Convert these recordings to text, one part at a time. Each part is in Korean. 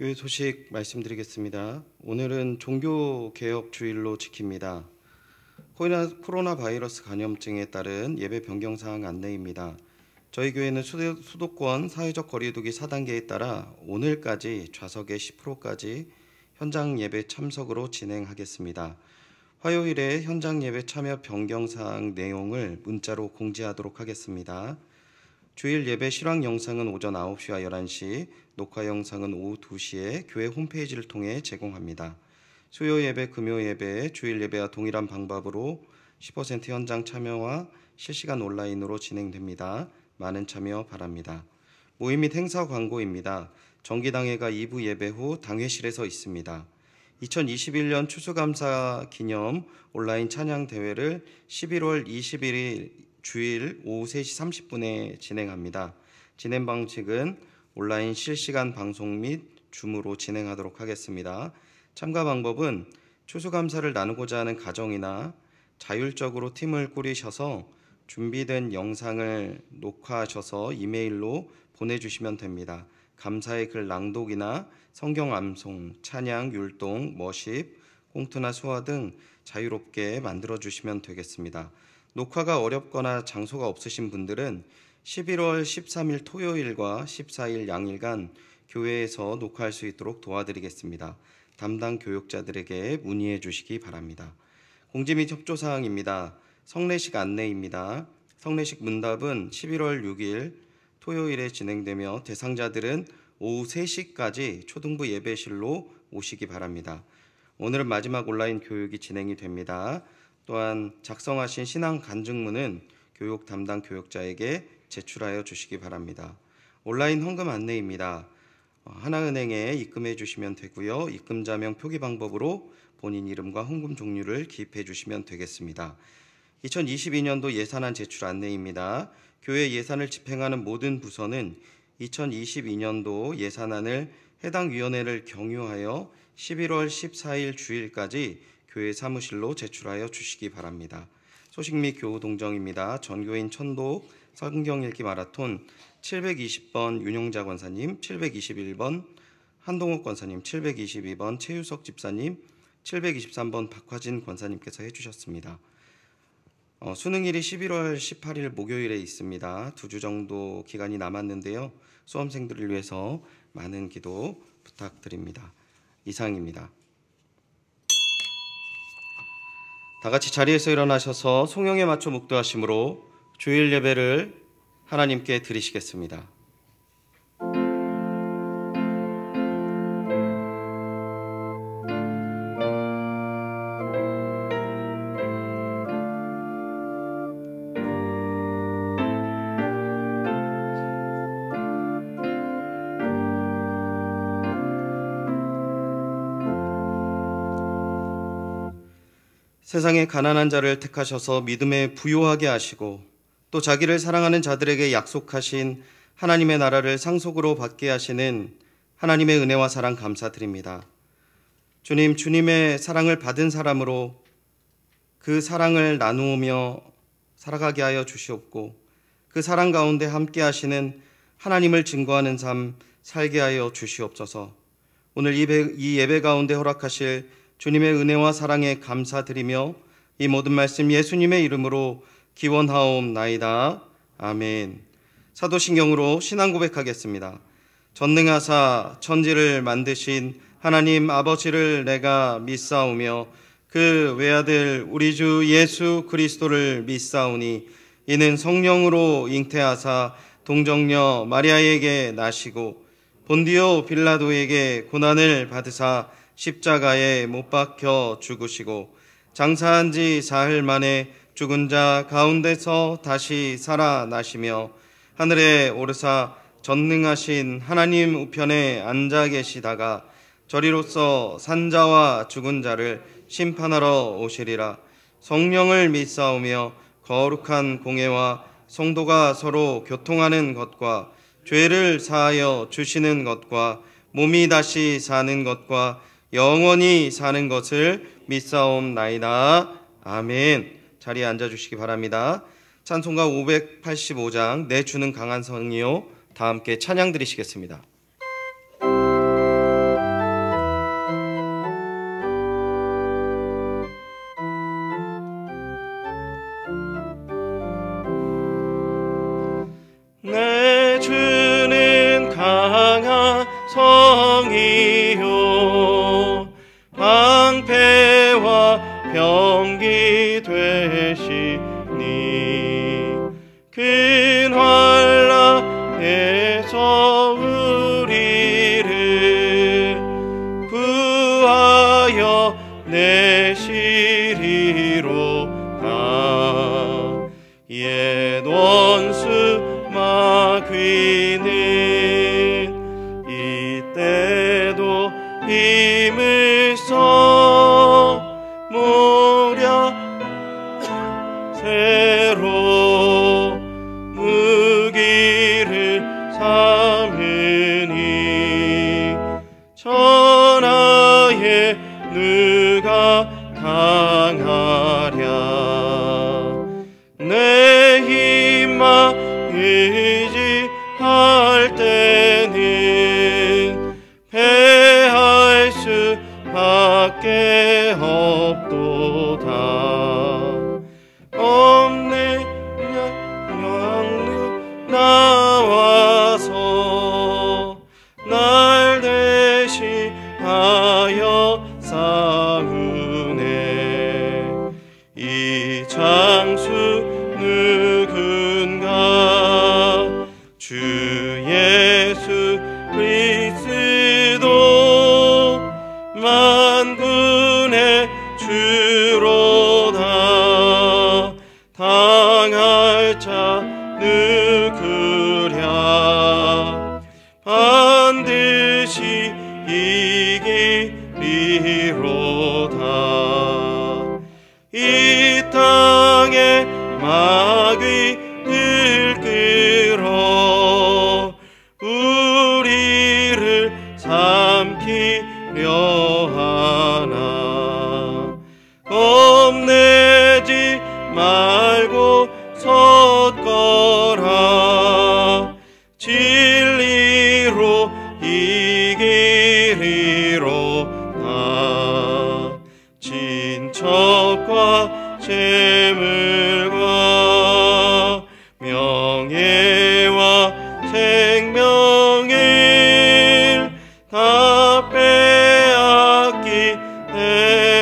교회 소식 말씀드리겠습니다. 오늘은 종교개혁 주일로 지킵니다. 코로나 바이러스 감염증에 따른 예배 변경 사항 안내입니다. 저희 교회는 수도권 사회적 거리두기 4단계에 따라 오늘까지 좌석의 10%까지 현장 예배 참석으로 진행하겠습니다. 화요일에 현장 예배 참여 변경 사항 내용을 문자로 공지하도록 하겠습니다. 주일 예배 실황 영상은 오전 9시와 11시, 녹화 영상은 오후 2시에 교회 홈페이지를 통해 제공합니다. 수요 예배, 금요 예배, 주일 예배와 동일한 방법으로 10% 현장 참여와 실시간 온라인으로 진행됩니다. 많은 참여 바랍니다. 모임 및 행사 광고입니다. 정기당회가 2부 예배 후 당회실에서 있습니다. 2021년 추수감사 기념 온라인 찬양 대회를 11월 21일 주일 오후 3시 30분에 진행합니다. 진행 방식은 온라인 실시간 방송 및 줌으로 진행하도록 하겠습니다. 참가 방법은 추수감사를 나누고자 하는 가정이나 자율적으로 팀을 꾸리셔서 준비된 영상을 녹화하셔서 이메일로 보내주시면 됩니다. 감사의 글 낭독이나 성경 암송, 찬양, 율동, 머십, 꽁트나 수화 등 자유롭게 만들어주시면 되겠습니다. 녹화가 어렵거나 장소가 없으신 분들은 11월 13일 토요일과 14일 양일간 교회에서 녹화할 수 있도록 도와드리겠습니다. 담당 교육자들에게 문의해 주시기 바랍니다. 공지 및 협조사항입니다. 성례식 안내입니다. 성례식 문답은 11월 6일 토요일에 진행되며 대상자들은 오후 3시까지 초등부 예배실로 오시기 바랍니다. 오늘은 마지막 온라인 교육이 진행이 됩니다. 또한 작성하신 신앙 간증문은 교육 담당 교육자에게 제출하여 주시기 바랍니다. 온라인 헌금 안내입니다. 하나은행에 입금해 주시면 되고요. 입금자명 표기 방법으로 본인 이름과 헌금 종류를 기입해 주시면 되겠습니다. 2022년도 예산안 제출 안내입니다. 교회 예산을 집행하는 모든 부서는 2022년도 예산안을 해당 위원회를 경유하여 11월 14일 주일까지 교회 사무실로 제출하여 주시기 바랍니다. 소식 및 교우 동정입니다. 전교인 천독 성경 읽기 마라톤 720번 윤용자 권사님, 721번 한동욱 권사님, 722번 최유석 집사님, 723번 박화진 권사님께서 해주셨습니다. 수능일이 11월 18일 목요일에 있습니다. 2주 정도 기간이 남았는데요. 수험생들을 위해서 많은 기도 부탁드립니다. 이상입니다. 다 같이 자리에서 일어나셔서 송영에 맞춰 묵도하심으로 주일 예배를 하나님께 드리시겠습니다. 세상의 가난한 자를 택하셔서 믿음에 부요하게 하시고 또 자기를 사랑하는 자들에게 약속하신 하나님의 나라를 상속으로 받게 하시는 하나님의 은혜와 사랑 감사드립니다. 주님, 주님의 사랑을 받은 사람으로 그 사랑을 나누며 살아가게 하여 주시옵고 그 사랑 가운데 함께 하시는 하나님을 증거하는 삶 살게 하여 주시옵소서. 오늘 이 예배 가운데 허락하실 주님의 은혜와 사랑에 감사드리며 이 모든 말씀 예수님의 이름으로 기원하옵나이다. 아멘. 사도신경으로 신앙 고백하겠습니다. 전능하사 천지를 만드신 하나님 아버지를 내가 믿사오며 그 외아들 우리 주 예수 그리스도를 믿사오니 이는 성령으로 잉태하사 동정녀 마리아에게 나시고 본디오 빌라도에게 고난을 받으사 십자가에 못 박혀 죽으시고 장사한 지 사흘 만에 죽은 자 가운데서 다시 살아나시며 하늘에 오르사 전능하신 하나님 우편에 앉아 계시다가 저리로서 산자와 죽은 자를 심판하러 오시리라. 성령을 믿사오며 거룩한 공회와 성도가 서로 교통하는 것과 죄를 사하여 주시는 것과 몸이 다시 사는 것과 영원히 사는 것을 믿사옵나이다. 아멘. 자리에 앉아주시기 바랍니다. 찬송가 585장 내 주는 강한 성이요 다 함께 찬양 드리시겠습니다. 큰 환난에서 우리를 구하여 내시리로다. 옛 원수 마귀는 이때도 힘을 써 무려 새로 무기를 삼으니 천하에 누가 강하랴. 내 힘만 의지할 때는 패할 수밖에 없도다. 없는 양루 나와서 날 대신하여 싸우네. 이 장수 누군가 주 예수 그리스도 만군의 주로다. 당할 자 누구랴. 반드시 이기리로다. 이 땅에 마귀들 끌어 우리를 삼키려 하나. 겁내지 말고 섰거라. 진리로 이기리로다. 친척과 재물과 명예와 생명을 다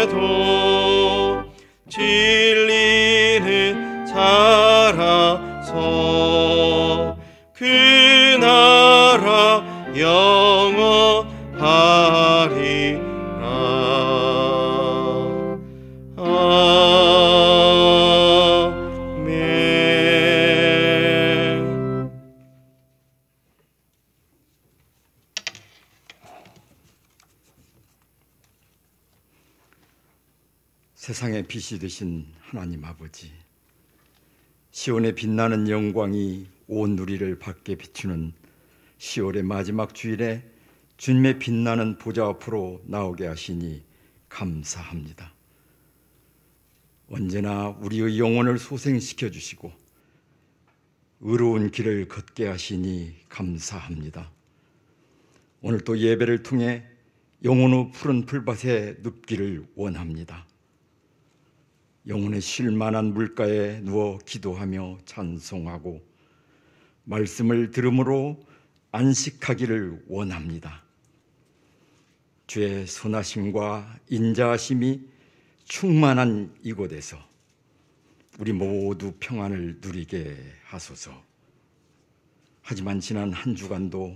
빼앗기해도 진리는 살아서 그 나라 영원하리라. 아멘. 세상의 빛이 되신 하나님 아버지, 시온의 빛나는 영광이 온 누리를 밝게 비추는 10월의 마지막 주일에 주님의 빛나는 보좌 앞으로 나오게 하시니 감사합니다. 언제나 우리의 영혼을 소생시켜 주시고 의로운 길을 걷게 하시니 감사합니다. 오늘 또 예배를 통해 영혼의 푸른 풀밭에 눕기를 원합니다. 영혼의 쉴 만한 물가에 누워 기도하며 찬송하고 말씀을 들음으로 안식하기를 원합니다. 주의 선하심과 인자하심이 충만한 이곳에서 우리 모두 평안을 누리게 하소서. 하지만 지난 한 주간도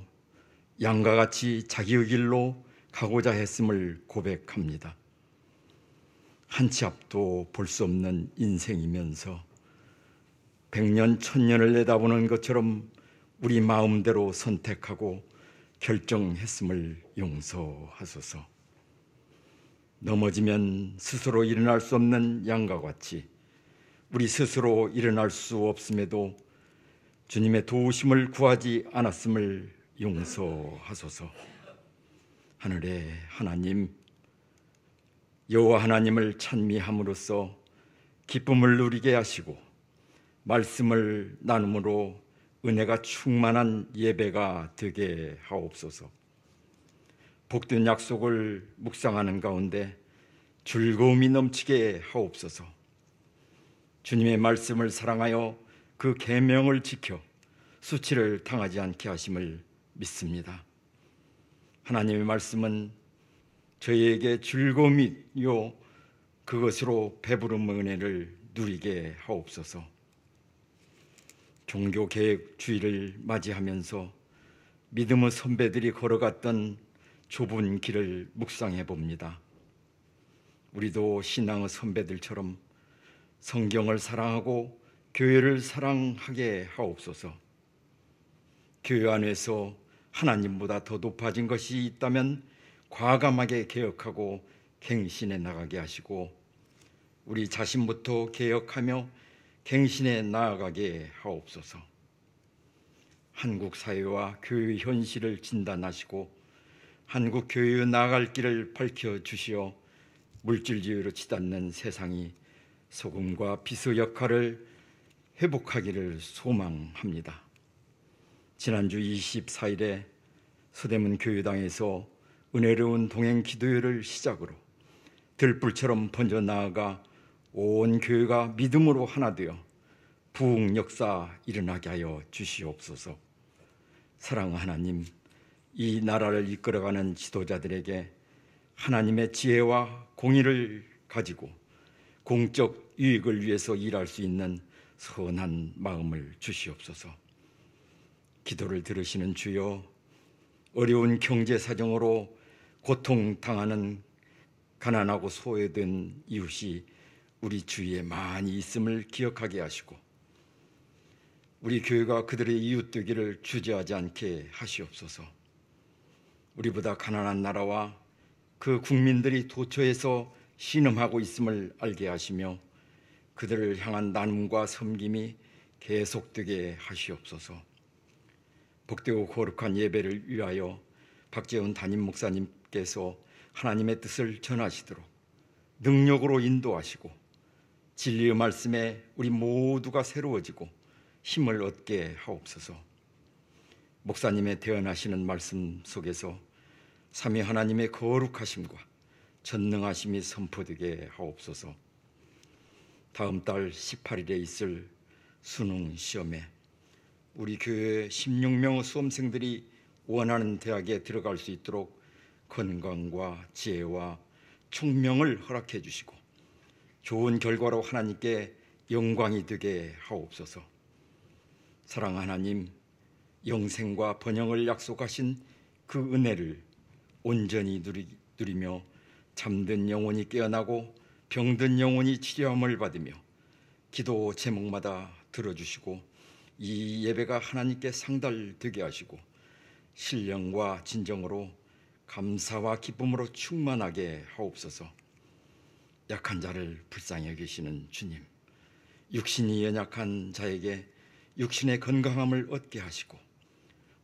양과 같이 자기의 길로 가고자 했음을 고백합니다. 한 치 앞도 볼 수 없는 인생이면서 100년, 1000년을 내다보는 것처럼 우리 마음대로 선택하고 결정했음을 용서하소서. 넘어지면 스스로 일어날 수 없는 양과 같이 우리 스스로 일어날 수 없음에도 주님의 도우심을 구하지 않았음을 용서하소서. 하늘의 하나님, 여호와 하나님을 찬미함으로써 기쁨을 누리게 하시고 말씀을 나눔으로 은혜가 충만한 예배가 되게 하옵소서. 복된 약속을 묵상하는 가운데 즐거움이 넘치게 하옵소서. 주님의 말씀을 사랑하여 그 계명을 지켜 수치를 당하지 않게 하심을 믿습니다. 하나님의 말씀은 저희에게 즐거움이요 그것으로 배부른 은혜를 누리게 하옵소서. 종교개혁주의를 맞이하면서 믿음의 선배들이 걸어갔던 좁은 길을 묵상해 봅니다. 우리도 신앙의 선배들처럼 성경을 사랑하고 교회를 사랑하게 하옵소서. 교회 안에서 하나님보다 더 높아진 것이 있다면 과감하게 개혁하고 갱신해 나가게 하시고, 우리 자신부터 개혁하며 갱신해 나아가게 하옵소서. 한국 사회와 교회의 현실을 진단하시고 한국 교회의 나아갈 길을 밝혀주시어 물질주의로 치닫는 세상이 소금과 빛의 역할을 회복하기를 소망합니다. 지난주 24일에 서대문 교회당에서 은혜로운 동행 기도회를 시작으로 들불처럼 번져 나아가 온 교회가 믿음으로 하나 되어 부흥 역사 일어나게 하여 주시옵소서. 사랑하는 하나님, 이 나라를 이끌어가는 지도자들에게 하나님의 지혜와 공의를 가지고 공적 유익을 위해서 일할 수 있는 선한 마음을 주시옵소서. 기도를 들으시는 주여, 어려운 경제 사정으로 고통당하는 가난하고 소외된 이웃이 우리 주위에 많이 있음을 기억하게 하시고, 우리 교회가 그들의 이웃 되기를 주저하지 않게 하시옵소서. 우리보다 가난한 나라와 그 국민들이 도처에서 신음하고 있음을 알게 하시며 그들을 향한 나눔과 섬김이 계속되게 하시옵소서. 복되고 거룩한 예배를 위하여 박재훈 담임 목사님께서 하나님의 뜻을 전하시도록 능력으로 인도하시고 진리의 말씀에 우리 모두가 새로워지고 힘을 얻게 하옵소서. 목사님의 대언하시는 말씀 속에서 삼위 하나님의 거룩하심과 전능하심이 선포되게 하옵소서. 다음 달 18일에 있을 수능 시험에 우리 교회 16명의 수험생들이 원하는 대학에 들어갈 수 있도록 건강과 지혜와 총명을 허락해 주시고 좋은 결과로 하나님께 영광이 되게 하옵소서. 사랑하는 하나님, 영생과 번영을 약속하신 그 은혜를 온전히 누리며 잠든 영혼이 깨어나고 병든 영혼이 치료함을 받으며 기도 제목마다 들어주시고 이 예배가 하나님께 상달되게 하시고 신령과 진정으로 감사와 기쁨으로 충만하게 하옵소서. 약한 자를 불쌍히 여기시는 주님, 육신이 연약한 자에게 육신의 건강함을 얻게 하시고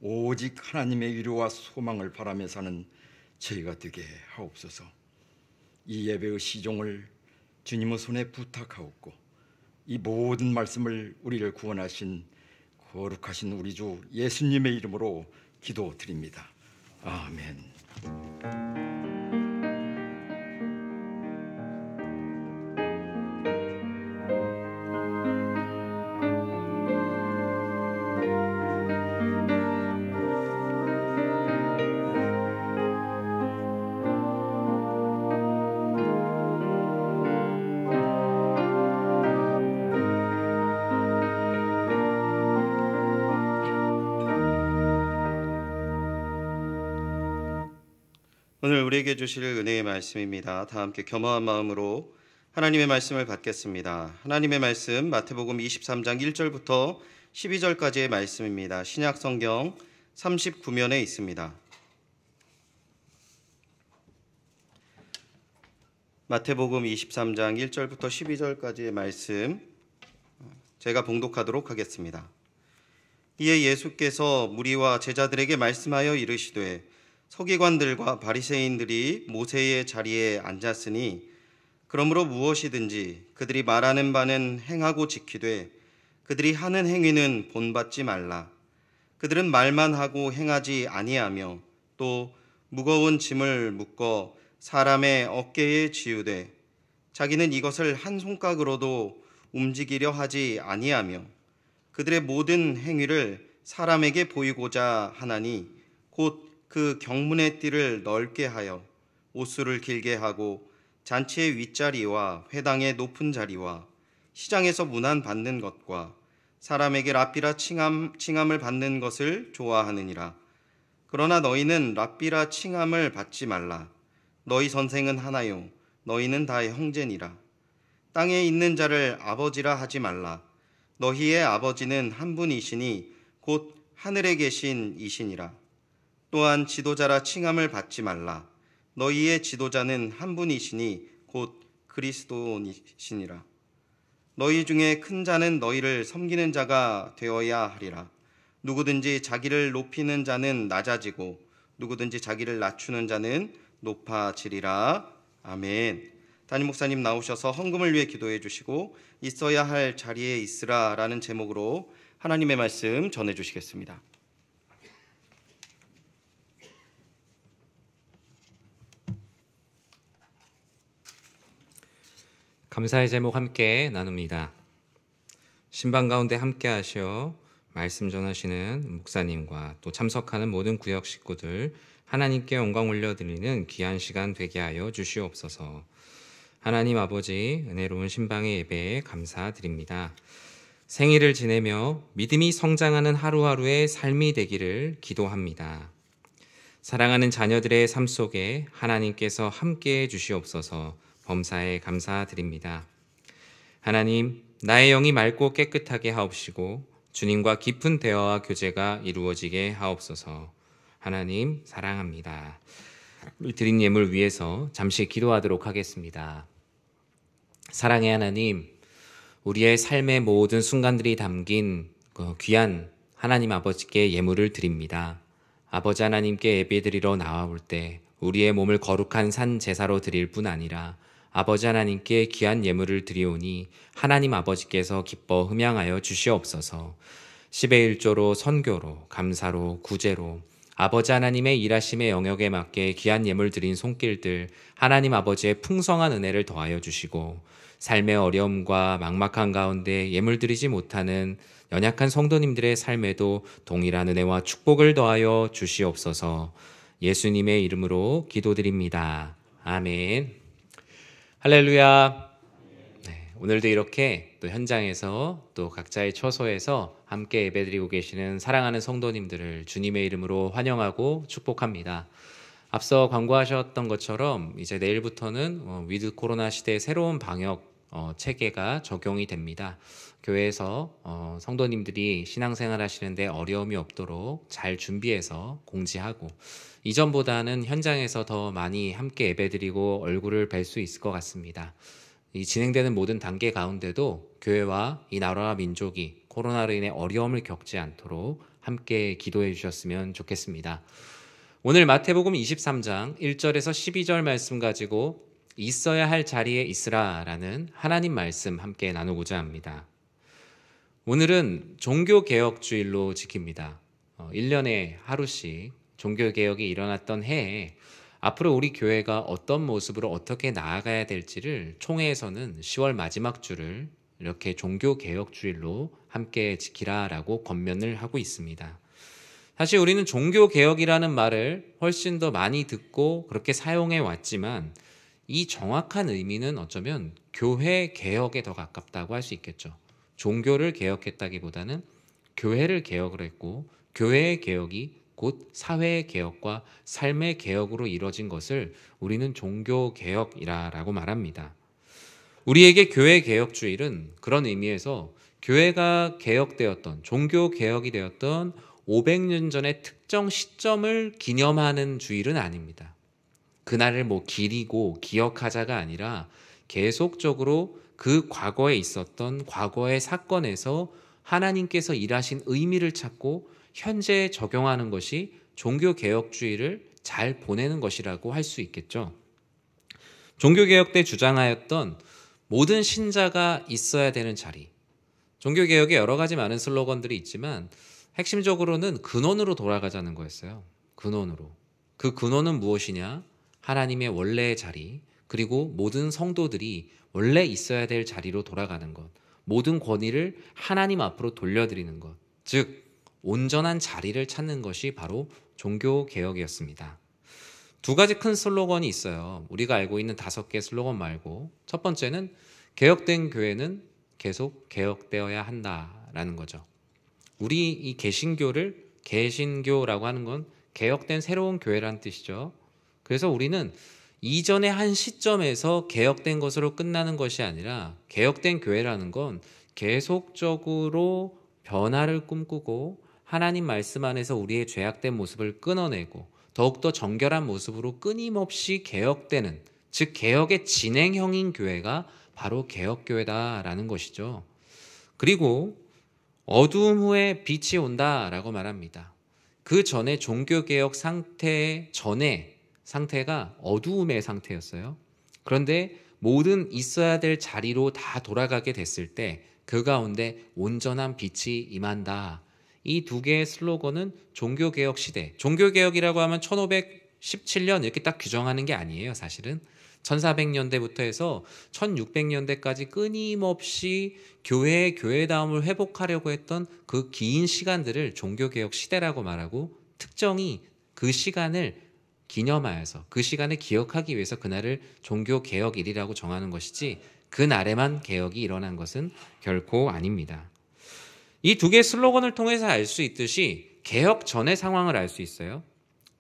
오직 하나님의 위로와 소망을 바라며 사는 저희가 되게 하옵소서. 이 예배의 시종을 주님의 손에 부탁하옵고 이 모든 말씀을 우리를 구원하신 거룩하신 우리 주 예수님의 이름으로 기도드립니다. 아멘. 오늘 우리에게 주실 은혜의 말씀입니다. 다 함께 겸허한 마음으로 하나님의 말씀을 받겠습니다. 하나님의 말씀 마태복음 23장 1절부터 12절까지의 말씀입니다. 신약 성경 39면에 있습니다. 마태복음 23장 1절부터 12절까지의 말씀 제가 봉독하도록 하겠습니다. 이에 예수께서 무리와 제자들에게 말씀하여 이르시되 서기관들과 바리새인들이 모세의 자리에 앉았으니 그러므로 무엇이든지 그들이 말하는 바는 행하고 지키되 그들이 하는 행위는 본받지 말라. 그들은 말만 하고 행하지 아니하며 또 무거운 짐을 묶어 사람의 어깨에 지우되 자기는 이것을 한 손가락으로도 움직이려 하지 아니하며 그들의 모든 행위를 사람에게 보이고자 하나니 곧 그 경문의 띠를 넓게 하여 옷수를 길게 하고 잔치의 윗자리와 회당의 높은 자리와 시장에서 문안받는 것과 사람에게 랍비라 칭함을 받는 것을 좋아하느니라. 그러나 너희는 랍비라 칭함을 받지 말라. 너희 선생은 하나요. 너희는 다 형제니라. 땅에 있는 자를 아버지라 하지 말라. 너희의 아버지는 한 분이시니 곧 하늘에 계신 이시니라. 또한 지도자라 칭함을 받지 말라. 너희의 지도자는 한 분이시니 곧 그리스도이시니라. 너희 중에 큰 자는 너희를 섬기는 자가 되어야 하리라. 누구든지 자기를 높이는 자는 낮아지고 누구든지 자기를 낮추는 자는 높아지리라. 아멘. 담임 목사님 나오셔서 헌금을 위해 기도해 주시고 있어야 할 자리에 있으라라는 제목으로 하나님의 말씀 전해 주시겠습니다. 감사의 제목 함께 나눕니다. 신방 가운데 함께 하셔 말씀 전하시는 목사님과 또 참석하는 모든 구역 식구들 하나님께 영광 올려드리는 귀한 시간 되게 하여 주시옵소서. 하나님 아버지 은혜로운 신방의 예배에 감사드립니다. 생일을 지내며 믿음이 성장하는 하루하루의 삶이 되기를 기도합니다. 사랑하는 자녀들의 삶 속에 하나님께서 함께해 주시옵소서. 범사에 감사드립니다. 하나님, 나의 영이 맑고 깨끗하게 하옵시고 주님과 깊은 대화와 교제가 이루어지게 하옵소서. 하나님 사랑합니다. 우리 드린 예물 위해서 잠시 기도하도록 하겠습니다. 사랑의 하나님, 우리의 삶의 모든 순간들이 담긴 귀한 하나님 아버지께 예물을 드립니다. 아버지 하나님께 예배드리러 나와올 때 우리의 몸을 거룩한 산 제사로 드릴 뿐 아니라 아버지 하나님께 귀한 예물을 드리오니 하나님 아버지께서 기뻐 흠양하여 주시옵소서. 10의 1조로 선교로 감사로 구제로 아버지 하나님의 일하심의 영역에 맞게 귀한 예물 드린 손길들 하나님 아버지의 풍성한 은혜를 더하여 주시고 삶의 어려움과 막막한 가운데 예물 드리지 못하는 연약한 성도님들의 삶에도 동일한 은혜와 축복을 더하여 주시옵소서. 예수님의 이름으로 기도드립니다. 아멘. 할렐루야. 네, 오늘도 이렇게 또 현장에서 또 각자의 처소에서 함께 예배드리고 계시는 사랑하는 성도님들을 주님의 이름으로 환영하고 축복합니다. 앞서 광고하셨던 것처럼 이제 내일부터는 위드 코로나 시대의 새로운 방역 체계가 적용이 됩니다. 교회에서 성도님들이 신앙생활 하시는데 어려움이 없도록 잘 준비해서 공지하고 이전보다는 현장에서 더 많이 함께 예배드리고 얼굴을 뵐 수 있을 것 같습니다. 이 진행되는 모든 단계 가운데도 교회와 이 나라와 민족이 코로나로 인해 어려움을 겪지 않도록 함께 기도해 주셨으면 좋겠습니다. 오늘 마태복음 23장 1절에서 12절 말씀 가지고 있어야 할 자리에 있으라라는 하나님 말씀 함께 나누고자 합니다. 오늘은 종교개혁주일로 지킵니다. 1년에 하루씩 종교개혁이 일어났던 해에 앞으로 우리 교회가 어떤 모습으로 어떻게 나아가야 될지를 총회에서는 10월 마지막 주를 이렇게 종교개혁주일로 함께 지키라라고 권면을 하고 있습니다. 사실 우리는 종교개혁이라는 말을 훨씬 더 많이 듣고 그렇게 사용해 왔지만 이 정확한 의미는 어쩌면 교회 개혁에 더 가깝다고 할 수 있겠죠. 종교를 개혁했다기보다는 교회를 개혁을 했고 교회의 개혁이 곧 사회의 개혁과 삶의 개혁으로 이뤄진 것을 우리는 종교개혁이라고 말합니다. 우리에게 교회 개혁주일은 그런 의미에서 교회가 개혁되었던 종교개혁이 되었던 500년 전의 특정 시점을 기념하는 주일은 아닙니다. 그날을 기리고 기억하자가 아니라 계속적으로 그 과거에 있었던 과거의 사건에서 하나님께서 일하신 의미를 찾고 현재에 적용하는 것이 종교개혁주의를 잘 보내는 것이라고 할 수 있겠죠. 종교개혁 때 주장하였던 모든 신자가 있어야 되는 자리. 종교개혁에 여러 가지 많은 슬로건들이 있지만 핵심적으로는 근원으로 돌아가자는 거였어요. 근원으로. 그 근원은 무엇이냐? 하나님의 원래의 자리, 그리고 모든 성도들이 원래 있어야 될 자리로 돌아가는 것. 모든 권위를 하나님 앞으로 돌려드리는 것. 즉 온전한 자리를 찾는 것이 바로 종교개혁이었습니다. 두 가지 큰 슬로건이 있어요. 우리가 알고 있는 5개 슬로건 말고 첫 번째는 개혁된 교회는 계속 개혁되어야 한다라는 거죠. 우리 이 개신교라고 하는 건 개혁된 새로운 교회라는 뜻이죠. 그래서 우리는 이전의 한 시점에서 개혁된 것으로 끝나는 것이 아니라 개혁된 교회라는 건 계속적으로 변화를 꿈꾸고 하나님 말씀 안에서 우리의 죄악된 모습을 끊어내고 더욱더 정결한 모습으로 끊임없이 개혁되는, 즉 개혁의 진행형인 교회가 바로 개혁교회다라는 것이죠. 그리고 어두움 후에 빛이 온다라고 말합니다. 그 전에 종교개혁 상태 전에 상태가 어두움의 상태였어요. 그런데 모든 있어야 될 자리로 다 돌아가게 됐을 때 그 가운데 온전한 빛이 임한다. 이 두 개의 슬로건은 종교개혁 시대, 종교개혁이라고 하면 1517년 이렇게 딱 규정하는 게 아니에요. 사실은 1400년대부터 해서 1600년대까지 끊임없이 교회의 교회다움을 회복하려고 했던 그 긴 시간들을 종교개혁 시대라고 말하고, 특정이 그 시간을 기념하여서 그 시간을 기억하기 위해서 그날을 종교개혁일이라고 정하는 것이지 그날에만 개혁이 일어난 것은 결코 아닙니다. 이 두 개의 슬로건을 통해서 알 수 있듯이 개혁 전의 상황을 알 수 있어요.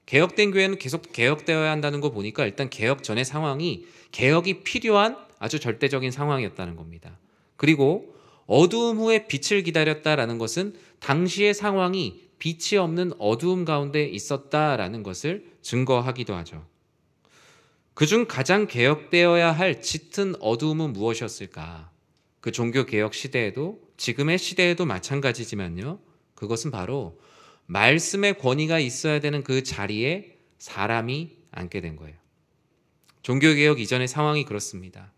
개혁된 교회는 계속 개혁되어야 한다는 거 보니까 일단 개혁 전의 상황이 개혁이 필요한 아주 절대적인 상황이었다는 겁니다. 그리고 어두움 후에 빛을 기다렸다라는 것은 당시의 상황이 빛이 없는 어두움 가운데 있었다라는 것을 증거하기도 하죠. 그중 가장 개혁되어야 할 짙은 어두움은 무엇이었을까? 그 종교개혁 시대에도 지금의 시대에도 마찬가지지만요. 그것은 바로 말씀의 권위가 있어야 되는 그 자리에 사람이 앉게 된 거예요. 종교개혁 이전의 상황이 그렇습니다.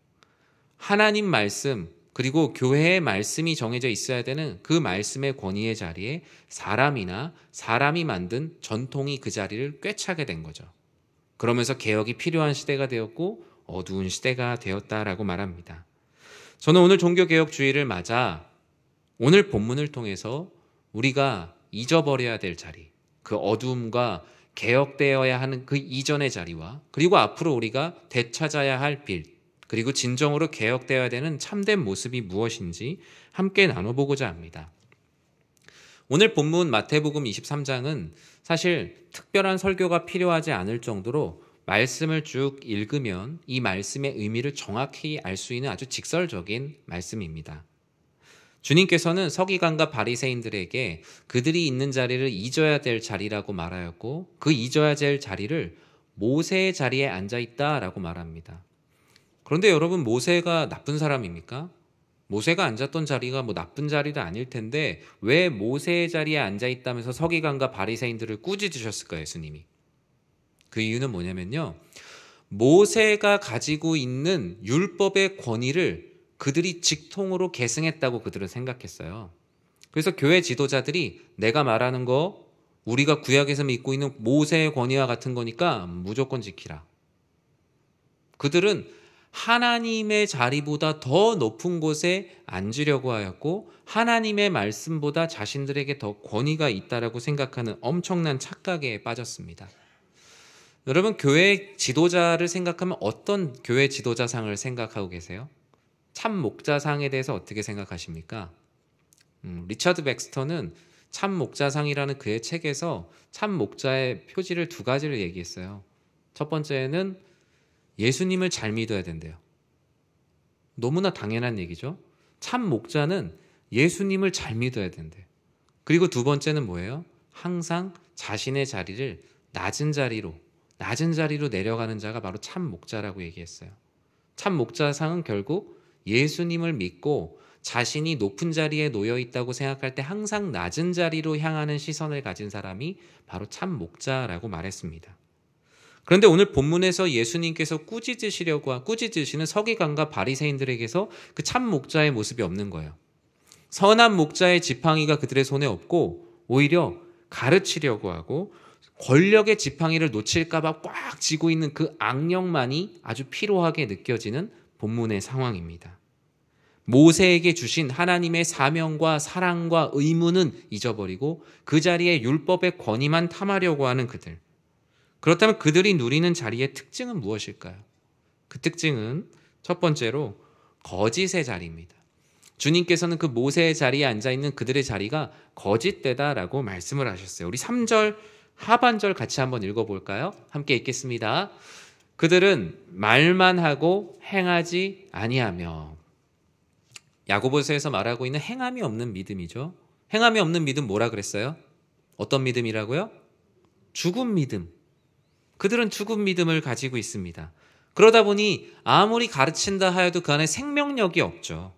하나님 말씀 그리고 교회의 말씀이 정해져 있어야 되는 그 말씀의 권위의 자리에 사람이나 사람이 만든 전통이 그 자리를 꿰차게 된 거죠. 그러면서 개혁이 필요한 시대가 되었고 어두운 시대가 되었다라고 말합니다. 저는 오늘 종교개혁주의를 맞아 오늘 본문을 통해서 우리가 잊어버려야 될 자리, 그 어두움과 개혁되어야 하는 그 이전의 자리와 그리고 앞으로 우리가 되찾아야 할 빛, 그리고 진정으로 개혁되어야 되는 참된 모습이 무엇인지 함께 나눠보고자 합니다. 오늘 본문 마태복음 23장은 사실 특별한 설교가 필요하지 않을 정도로 말씀을 쭉 읽으면 이 말씀의 의미를 정확히 알 수 있는 아주 직설적인 말씀입니다. 주님께서는 서기관과 바리새인들에게 그들이 있는 자리를 잊어야 될 자리라고 말하였고 그 잊어야 될 자리를 모세의 자리에 앉아있다라고 말합니다. 그런데 여러분, 모세가 나쁜 사람입니까? 모세가 앉았던 자리가 뭐 나쁜 자리도 아닐 텐데 왜 모세의 자리에 앉아있다면서 서기관과 바리새인들을 꾸짖으셨을까요, 예수님이? 그 이유는 뭐냐면요, 모세가 가지고 있는 율법의 권위를 그들이 직통으로 계승했다고 그들은 생각했어요. 그래서 교회 지도자들이 내가 말하는 거 우리가 구약에서 믿고 있는 모세의 권위와 같은 거니까 무조건 지키라. 그들은 하나님의 자리보다 더 높은 곳에 앉으려고 하였고 하나님의 말씀보다 자신들에게 더 권위가 있다라고 생각하는 엄청난 착각에 빠졌습니다. 여러분, 교회 지도자를 생각하면 어떤 교회 지도자상을 생각하고 계세요? 참 목자상에 대해서 어떻게 생각하십니까? 리처드 백스터는 참 목자상이라는 그의 책에서 참 목자의 표지를 두 가지를 얘기했어요. 첫 번째는 예수님을 잘 믿어야 된대요. 너무나 당연한 얘기죠. 참 목자는 예수님을 잘 믿어야 된대요. 그리고 두 번째는 뭐예요? 항상 자신의 자리를 낮은 자리로 내려가는 자가 바로 참 목자라고 얘기했어요. 참 목자상은 결국 예수님을 믿고 자신이 높은 자리에 놓여 있다고 생각할 때 항상 낮은 자리로 향하는 시선을 가진 사람이 바로 참 목자라고 말했습니다. 그런데 오늘 본문에서 예수님께서 꾸짖으시는 서기관과 바리새인들에게서 그 참 목자의 모습이 없는 거예요. 선한 목자의 지팡이가 그들의 손에 없고 오히려 가르치려고 하고 권력의 지팡이를 놓칠까 봐 꽉 쥐고 있는 그 악령만이 아주 피로하게 느껴지는 본문의 상황입니다. 모세에게 주신 하나님의 사명과 사랑과 의무는 잊어버리고 그 자리에 율법의 권위만 탐하려고 하는 그들. 그렇다면 그들이 누리는 자리의 특징은 무엇일까요? 그 특징은 첫 번째로 거짓의 자리입니다. 주님께서는 그 모세의 자리에 앉아있는 그들의 자리가 거짓되다라고 말씀을 하셨어요. 우리 3절 하반절 같이 한번 읽어볼까요? 함께 읽겠습니다. 그들은 말만 하고 행하지 아니하며. 야고보서에서 말하고 있는 행함이 없는 믿음이죠. 행함이 없는 믿음 뭐라 그랬어요? 어떤 믿음이라고요? 죽은 믿음. 그들은 죽은 믿음을 가지고 있습니다. 그러다 보니 아무리 가르친다 하여도 그 안에 생명력이 없죠.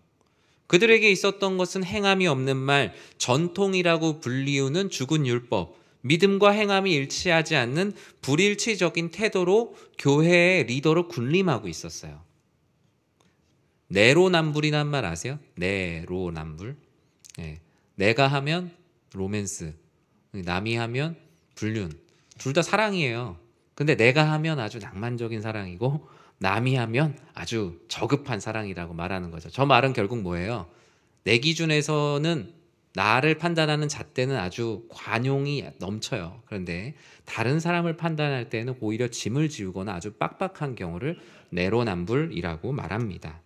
그들에게 있었던 것은 행함이 없는 말, 전통이라고 불리우는 죽은 율법, 믿음과 행함이 일치하지 않는 불일치적인 태도로 교회의 리더로 군림하고 있었어요. 내로남불이란 말 아세요? 내로남불. 네. 내가 하면 로맨스, 남이 하면 불륜. 둘 다 사랑이에요. 근데 내가 하면 아주 낭만적인 사랑이고 남이 하면 아주 저급한 사랑이라고 말하는 거죠. 저 말은 결국 뭐예요? 내 기준에서는 나를 판단하는 잣대는 아주 관용이 넘쳐요. 그런데 다른 사람을 판단할 때는 오히려 짐을 지우거나 아주 빡빡한 경우를 내로남불이라고 말합니다.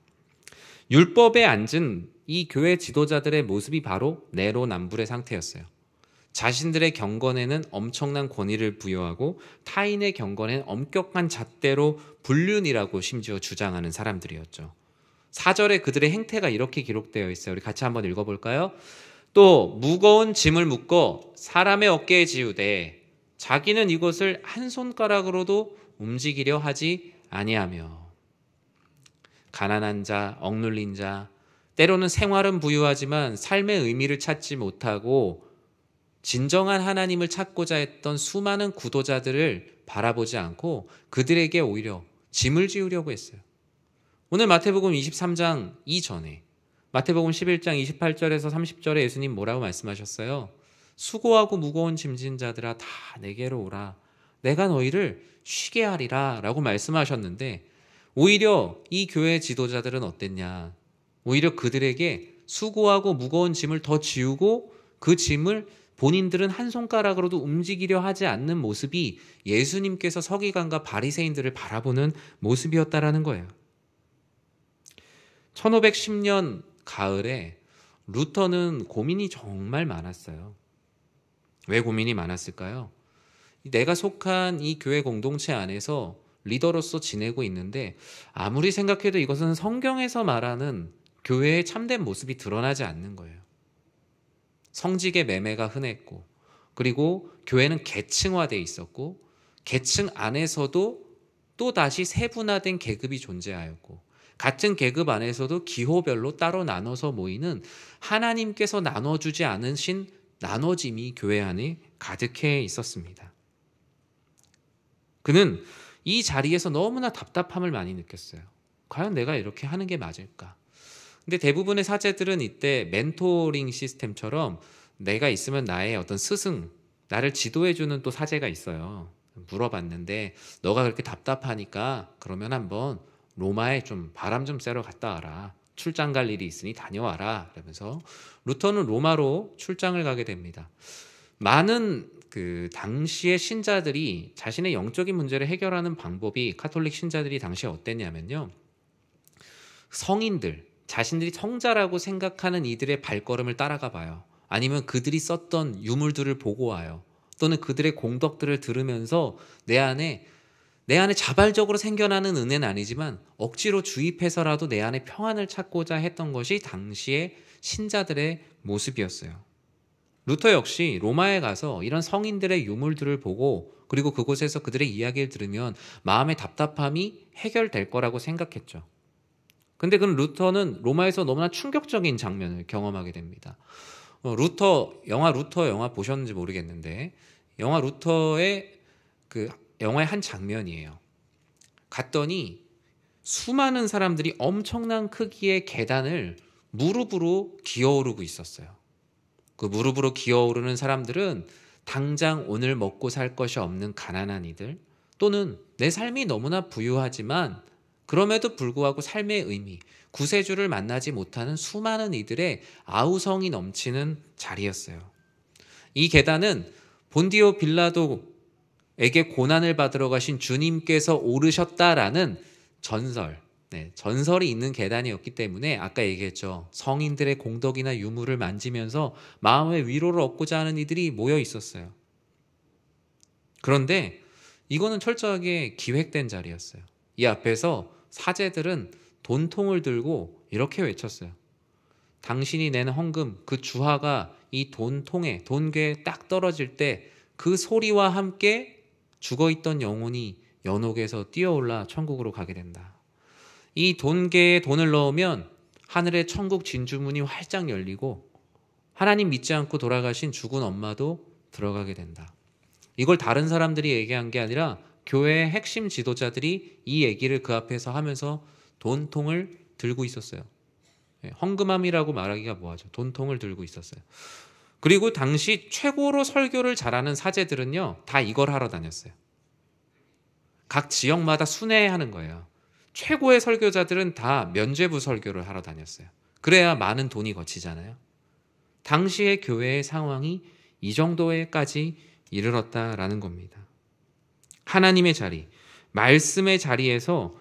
율법에 앉은 이 교회 지도자들의 모습이 바로 내로남불의 상태였어요. 자신들의 경건에는 엄청난 권위를 부여하고 타인의 경건에는 엄격한 잣대로 불륜이라고 심지어 주장하는 사람들이었죠. 4절에 그들의 행태가 이렇게 기록되어 있어요. 우리 같이 한번 읽어볼까요? 또 무거운 짐을 묶어 사람의 어깨에 지우되 자기는 이것을 한 손가락으로도 움직이려 하지 아니하며. 가난한 자, 억눌린 자, 때로는 생활은 부유하지만 삶의 의미를 찾지 못하고 진정한 하나님을 찾고자 했던 수많은 구도자들을 바라보지 않고 그들에게 오히려 짐을 지우려고 했어요. 오늘 마태복음 23장 이전에 마태복음 11장 28절에서 30절에 예수님 뭐라고 말씀하셨어요? 수고하고 무거운 짐진 자들아 다 내게로 오라. 내가 너희를 쉬게 하리라 라고 말씀하셨는데 오히려 이 교회 지도자들은 어땠냐? 오히려 그들에게 수고하고 무거운 짐을 더 지우고 그 짐을 본인들은 한 손가락으로도 움직이려 하지 않는 모습이 예수님께서 서기관과 바리새인들을 바라보는 모습이었다라는 거예요. 1510년 가을에 루터는 고민이 정말 많았어요. 왜 고민이 많았을까요? 내가 속한 이 교회 공동체 안에서 리더로서 지내고 있는데 아무리 생각해도 이것은 성경에서 말하는 교회의 참된 모습이 드러나지 않는 거예요. 성직의 매매가 흔했고 그리고 교회는 계층화되어 있었고 계층 안에서도 또 다시 세분화된 계급이 존재하였고 같은 계급 안에서도 기호별로 따로 나눠서 모이는 하나님께서 나눠주지 않으신 나눠짐이 교회 안에 가득해 있었습니다. 그는 이 자리에서 너무나 답답함을 많이 느꼈어요. 과연 내가 이렇게 하는 게 맞을까? 근데 대부분의 사제들은 이때 멘토링 시스템처럼 내가 있으면 나의 어떤 스승, 나를 지도해주는 또 사제가 있어요. 물어봤는데 너가 그렇게 답답하니까 그러면 한번 로마에 좀 바람 좀 쐬러 갔다 와라. 출장 갈 일이 있으니 다녀와라. 그러면서 루터는 로마로 출장을 가게 됩니다. 많은 그 당시의 신자들이 자신의 영적인 문제를 해결하는 방법이 카톨릭 신자들이 당시에 어땠냐면요. 성인들, 자신들이 성자라고 생각하는 이들의 발걸음을 따라가 봐요. 아니면 그들이 썼던 유물들을 보고 와요. 또는 그들의 공덕들을 들으면서 내 안에 자발적으로 생겨나는 은혜는 아니지만 억지로 주입해서라도 내 안에 평안을 찾고자 했던 것이 당시의 신자들의 모습이었어요. 루터 역시 로마에 가서 이런 성인들의 유물들을 보고 그리고 그곳에서 그들의 이야기를 들으면 마음의 답답함이 해결될 거라고 생각했죠. 근데 그 루터는 로마에서 너무나 충격적인 장면을 경험하게 됩니다. 영화 루터 보셨는지 모르겠는데 영화 루터의 그 영화의 한 장면이에요. 갔더니 수많은 사람들이 엄청난 크기의 계단을 무릎으로 기어오르고 있었어요. 그 무릎으로 기어오르는 사람들은 당장 오늘 먹고 살 것이 없는 가난한 이들 또는 내 삶이 너무나 부유하지만 그럼에도 불구하고 삶의 의미, 구세주를 만나지 못하는 수많은 이들의 아우성이 넘치는 자리였어요. 이 계단은 본디오 빌라도에게 고난을 받으러 가신 주님께서 오르셨다라는 전설, 전설이 있는 계단이었기 때문에 아까 얘기했죠. 성인들의 공덕이나 유물을 만지면서 마음의 위로를 얻고자 하는 이들이 모여 있었어요. 그런데 이거는 철저하게 기획된 자리였어요. 이 앞에서 사제들은 돈통을 들고 이렇게 외쳤어요. 당신이 낸 헌금, 그 주화가 이 돈통에, 돈궤에 딱 떨어질 때 그 소리와 함께 죽어있던 영혼이 연옥에서 뛰어올라 천국으로 가게 된다. 이 돈궤에 돈을 넣으면 하늘의 천국 진주문이 활짝 열리고 하나님 믿지 않고 돌아가신 죽은 엄마도 들어가게 된다. 이걸 다른 사람들이 얘기한 게 아니라 교회의 핵심 지도자들이 이 얘기를 그 앞에서 하면서 돈통을 들고 있었어요. 헌금함이라고 말하기가 뭐하죠. 돈통을 들고 있었어요. 그리고 당시 최고로 설교를 잘하는 사제들은요, 다 이걸 하러 다녔어요. 각 지역마다 순회하는 거예요. 최고의 설교자들은 다 면죄부 설교를 하러 다녔어요. 그래야 많은 돈이 거치잖아요. 당시의 교회의 상황이 이 정도에까지 이르렀다라는 겁니다. 하나님의 자리, 말씀의 자리에서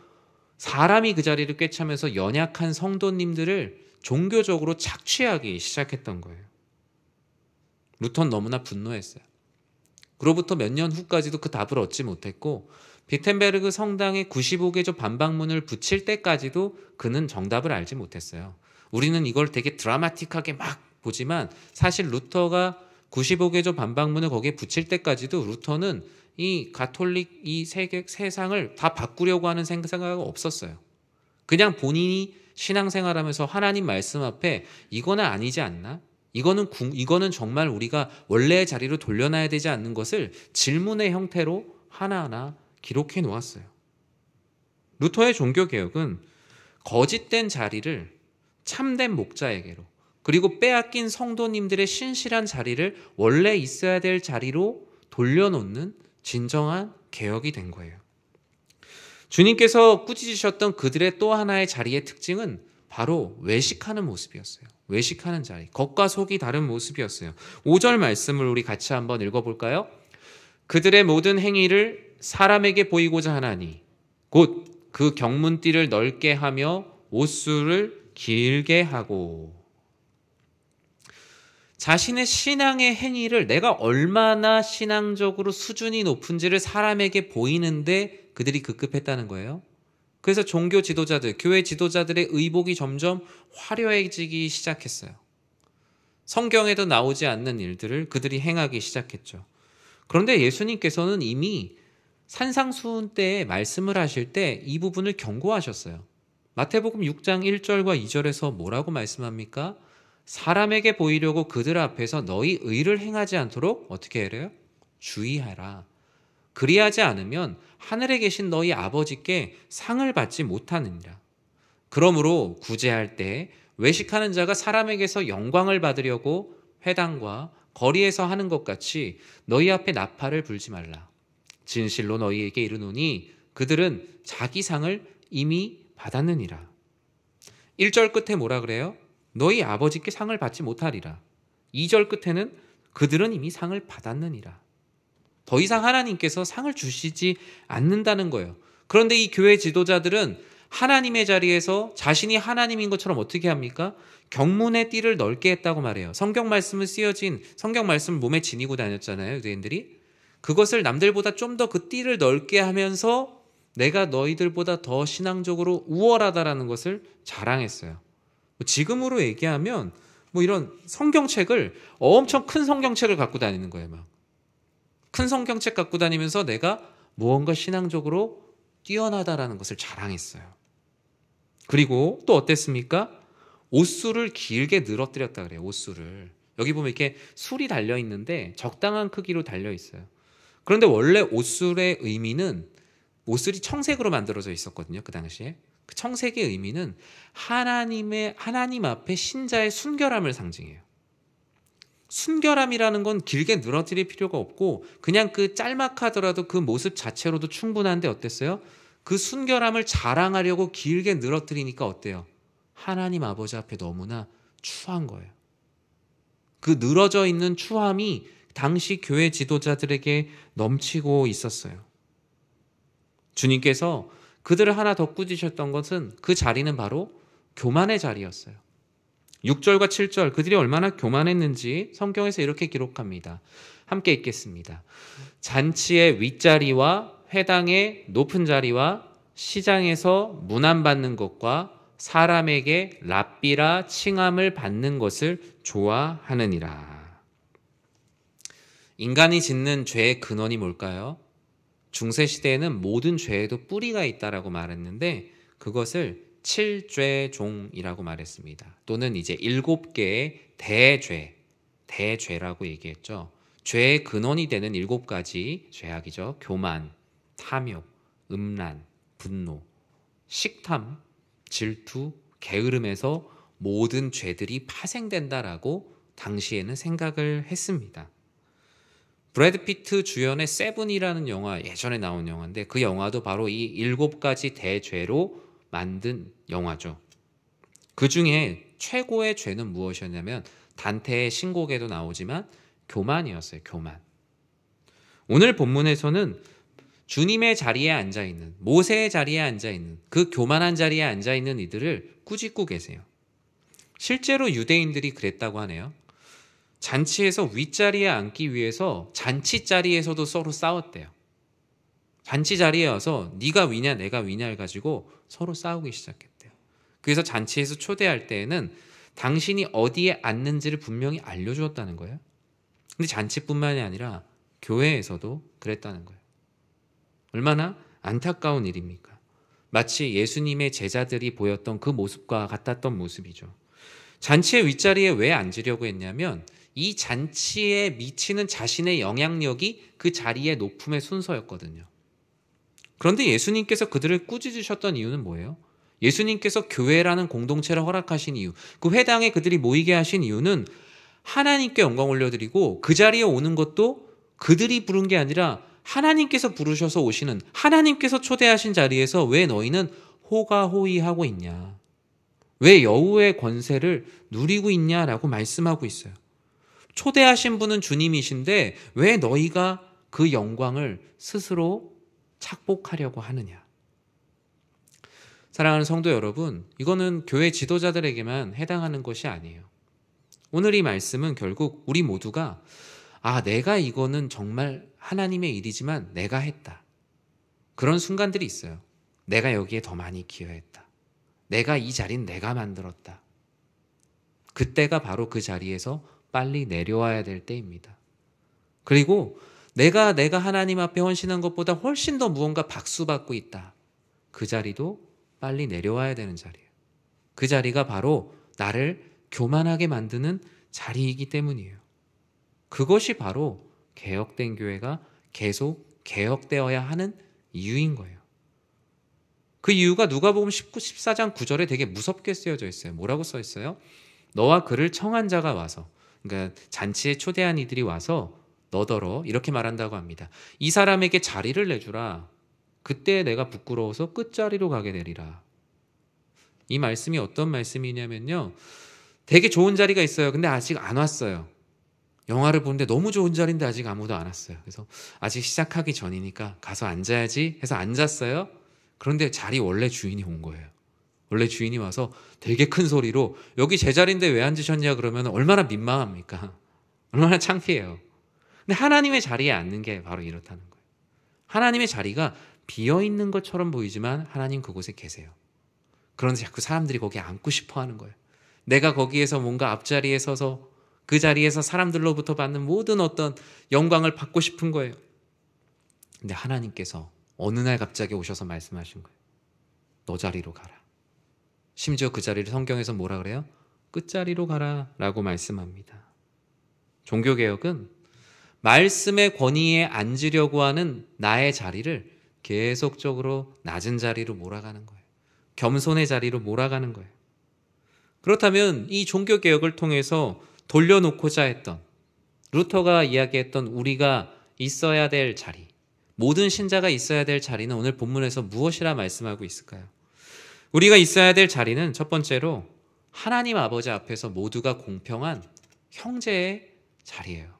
사람이 그 자리를 꿰차면서 연약한 성도님들을 종교적으로 착취하기 시작했던 거예요. 루터는 너무나 분노했어요. 그로부터 몇 년 후까지도 그 답을 얻지 못했고 비텐베르그 성당에 95개조 반박문을 붙일 때까지도 그는 정답을 알지 못했어요. 우리는 이걸 되게 드라마틱하게 막 보지만 사실 루터가 95개조 반박문을 거기에 붙일 때까지도 루터는 이 가톨릭 이 세상을 다 바꾸려고 하는 생각은 없었어요. 그냥 본인이 신앙생활하면서 하나님 말씀 앞에 이거는 아니지 않나? 이거는 정말 우리가 원래의 자리로 돌려놔야 되지 않는 것을 질문의 형태로 하나하나 기록해 놓았어요. 루터의 종교개혁은 거짓된 자리를 참된 목자에게로, 그리고 빼앗긴 성도님들의 신실한 자리를 원래 있어야 될 자리로 돌려놓는 진정한 개혁이 된 거예요. 주님께서 꾸짖으셨던 그들의 또 하나의 자리의 특징은 바로 외식하는 모습이었어요. 외식하는 자리, 겉과 속이 다른 모습이었어요. 5절 말씀을 우리 같이 한번 읽어볼까요? 그들의 모든 행위를 사람에게 보이고자 하나니 곧 그 경문띠를 넓게 하며 옷수를 길게 하고. 자신의 신앙의 행위를 내가 얼마나 신앙적으로 수준이 높은지를 사람에게 보이는데 그들이 급급했다는 거예요. 그래서 종교 지도자들, 교회 지도자들의 의복이 점점 화려해지기 시작했어요. 성경에도 나오지 않는 일들을 그들이 행하기 시작했죠. 그런데 예수님께서는 이미 산상수훈 때에 말씀을 하실 때 이 부분을 경고하셨어요. 마태복음 6장 1절과 2절에서 뭐라고 말씀합니까? 사람에게 보이려고 그들 앞에서 너희 의를 행하지 않도록 어떻게 해래요? 주의하라. 그리하지 않으면 하늘에 계신 너희 아버지께 상을 받지 못하느니라. 그러므로 구제할 때 외식하는 자가 사람에게서 영광을 받으려고 회당과 거리에서 하는 것 같이 너희 앞에 나팔을 불지 말라. 진실로 너희에게 이르노니 그들은 자기 상을 이미 받았느니라. 1절 끝에 뭐라 그래요? 너희 아버지께 상을 받지 못하리라. 2절 끝에는 그들은 이미 상을 받았느니라. 더 이상 하나님께서 상을 주시지 않는다는 거예요. 그런데 이 교회 지도자들은 하나님의 자리에서 자신이 하나님인 것처럼 어떻게 합니까? 경문의 띠를 넓게 했다고 말해요. 성경 말씀을 쓰여진 성경 말씀을 몸에 지니고 다녔잖아요, 유대인들이. 그것을 남들보다 좀 더 그 띠를 넓게 하면서 내가 너희들보다 더 신앙적으로 우월하다라는 것을 자랑했어요. 지금으로 얘기하면 이런 성경책을 엄청 큰 성경책을 갖고 다니는 거예요. 막 큰 성경책 갖고 다니면서 내가 무언가 신앙적으로 뛰어나다라는 것을 자랑했어요. 그리고 또 어땠습니까? 옷수를 길게 늘어뜨렸다 그래요. 옷수를. 여기 보면 이렇게 술이 달려 있는데 적당한 크기로 달려 있어요. 그런데 원래 옷술의 의미는 옷술이 청색으로 만들어져 있었거든요. 그 당시에. 그 청색의 의미는 하나님 앞에 신자의 순결함을 상징해요. 순결함이라는 건 길게 늘어뜨릴 필요가 없고 그냥 그 짤막하더라도 그 모습 자체로도 충분한데 어땠어요? 그 순결함을 자랑하려고 길게 늘어뜨리니까 어때요? 하나님 아버지 앞에 너무나 추한 거예요. 그 늘어져 있는 추함이 당시 교회 지도자들에게 넘치고 있었어요. 주님께서 그들을 하나 더 꾸짖으셨던 것은 그 자리는 바로 교만의 자리였어요. 6절과 7절 그들이 얼마나 교만했는지 성경에서 이렇게 기록합니다. 함께 읽겠습니다. 잔치의 윗자리와 회당의 높은 자리와 시장에서 문안받는 것과 사람에게 랍비라 칭함을 받는 것을 좋아하느니라. 인간이 짓는 죄의 근원이 뭘까요? 중세시대에는 모든 죄에도 뿌리가 있다라고 말했는데 그것을 7죄종이라고 말했습니다. 또는 이제 7개의 대죄라고 얘기했죠. 죄의 근원이 되는 7가지 죄악이죠. 교만, 탐욕, 음란, 분노, 식탐, 질투, 게으름에서 모든 죄들이 파생된다라고 당시에는 생각을 했습니다. 브래드 피트 주연의 세븐이라는 영화, 예전에 나온 영화인데 그 영화도 바로 이 7가지 대죄로 만든 영화죠. 그 중에 최고의 죄는 무엇이었냐면 단테의 신곡에도 나오지만 교만이었어요. 교만. 오늘 본문에서는 주님의 자리에 앉아있는, 모세의 자리에 앉아있는, 그 교만한 자리에 앉아있는 이들을 꾸짖고 계세요. 실제로 유대인들이 그랬다고 하네요. 잔치에서 윗자리에 앉기 위해서 잔치 자리에서도 서로 싸웠대요. 잔치 자리에 와서 네가 위냐 내가 위냐를 가지고 서로 싸우기 시작했대요. 그래서 잔치에서 초대할 때에는 당신이 어디에 앉는지를 분명히 알려주었다는 거예요. 근데 잔치뿐만이 아니라 교회에서도 그랬다는 거예요. 얼마나 안타까운 일입니까? 마치 예수님의 제자들이 보였던 그 모습과 같았던 모습이죠. 잔치의 윗자리에 왜 앉으려고 했냐면 이 잔치에 미치는 자신의 영향력이 그 자리의 높음의 순서였거든요. 그런데 예수님께서 그들을 꾸짖으셨던 이유는 뭐예요? 예수님께서 교회라는 공동체를 허락하신 이유, 그 회당에 그들이 모이게 하신 이유는 하나님께 영광 올려드리고 그 자리에 오는 것도 그들이 부른 게 아니라 하나님께서 부르셔서 오시는, 하나님께서 초대하신 자리에서 왜 너희는 호가호위하고 있냐? 왜 여우의 권세를 누리고 있냐라고 말씀하고 있어요. 초대하신 분은 주님이신데 왜 너희가 그 영광을 스스로 착복하려고 하느냐? 사랑하는 성도 여러분, 이거는 교회 지도자들에게만 해당하는 것이 아니에요. 오늘 이 말씀은 결국 우리 모두가 내가 이거는 정말 하나님의 일이지만 내가 했다. 그런 순간들이 있어요. 내가 여기에 더 많이 기여했다. 내가 이 자리는 내가 만들었다. 그때가 바로 그 자리에서 빨리 내려와야 될 때입니다. 그리고 내가 하나님 앞에 헌신한 것보다 훨씬 더 무언가 박수받고 있다. 그 자리도 빨리 내려와야 되는 자리예요. 그 자리가 바로 나를 교만하게 만드는 자리이기 때문이에요. 그것이 바로 개혁된 교회가 계속 개혁되어야 하는 이유인 거예요. 그 이유가 누가복음 14장 9절에 되게 무섭게 쓰여져 있어요. 뭐라고 써 있어요? 너와 그를 청한 자가 와서, 그러니까 잔치에 초대한 이들이 와서 너더러 이렇게 말한다고 합니다. 이 사람에게 자리를 내주라. 그때 내가 부끄러워서 끝자리로 가게 되리라. 이 말씀이 어떤 말씀이냐면요, 되게 좋은 자리가 있어요. 근데 아직 안 왔어요. 영화를 보는데 너무 좋은 자리인데 아직 아무도 안 왔어요. 그래서 아직 시작하기 전이니까 가서 앉아야지 해서 앉았어요. 그런데 자리 원래 주인이 온 거예요. 원래 주인이 와서 되게 큰 소리로 여기 제 자리인데 왜 앉으셨냐 그러면 얼마나 민망합니까? 얼마나 창피해요. 근데 하나님의 자리에 앉는 게 바로 이렇다는 거예요. 하나님의 자리가 비어있는 것처럼 보이지만 하나님 그곳에 계세요. 그런데 자꾸 사람들이 거기에 앉고 싶어 하는 거예요. 내가 거기에서 뭔가 앞자리에 서서 그 자리에서 사람들로부터 받는 모든 어떤 영광을 받고 싶은 거예요. 근데 하나님께서 어느 날 갑자기 오셔서 말씀하신 거예요. 너 자리로 가라. 심지어 그 자리를 성경에서 뭐라 그래요? 끝자리로 가라 라고 말씀합니다. 종교개혁은 말씀의 권위에 앉으려고 하는 나의 자리를 계속적으로 낮은 자리로 몰아가는 거예요. 겸손의 자리로 몰아가는 거예요. 그렇다면 이 종교개혁을 통해서 돌려놓고자 했던, 루터가 이야기했던 우리가 있어야 될 자리, 모든 신자가 있어야 될 자리는 오늘 본문에서 무엇이라 말씀하고 있을까요? 우리가 있어야 될 자리는 첫 번째로 하나님 아버지 앞에서 모두가 공평한 형제의 자리예요.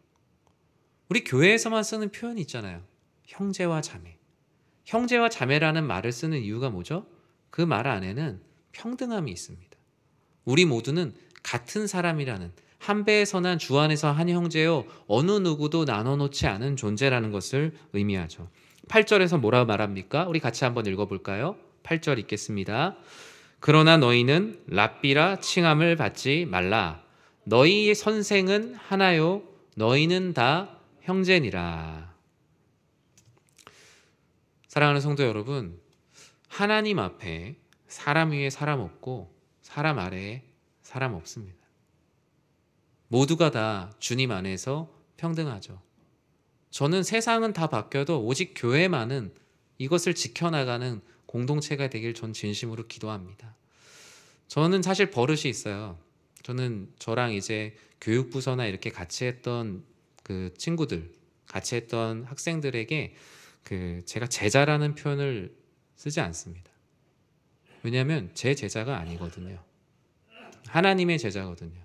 우리 교회에서만 쓰는 표현이 있잖아요. 형제와 자매. 형제와 자매라는 말을 쓰는 이유가 뭐죠? 그 말 안에는 평등함이 있습니다. 우리 모두는 같은 사람이라는, 한 배에 선한 주 안에서 한 형제요 어느 누구도 나눠놓지 않은 존재라는 것을 의미하죠. 8절에서 뭐라고 말합니까? 우리 같이 한번 읽어볼까요? 8절 읽겠습니다. 그러나 너희는 랍비라 칭함을 받지 말라. 너희의 선생은 하나요 너희는 다 형제니라. 사랑하는 성도 여러분, 하나님 앞에 사람 위에 사람 없고 사람 아래에 사람 없습니다. 모두가 다 주님 안에서 평등하죠. 저는 세상은 다 바뀌어도 오직 교회만은 이것을 지켜나가는 공동체가 되길 전 진심으로 기도합니다. 저는 사실 버릇이 있어요. 저는 저랑 이제 교육부서나 이렇게 같이 했던 그 친구들, 같이 했던 학생들에게 제가 제자라는 표현을 쓰지 않습니다. 왜냐하면 제 제자가 아니거든요. 하나님의 제자거든요.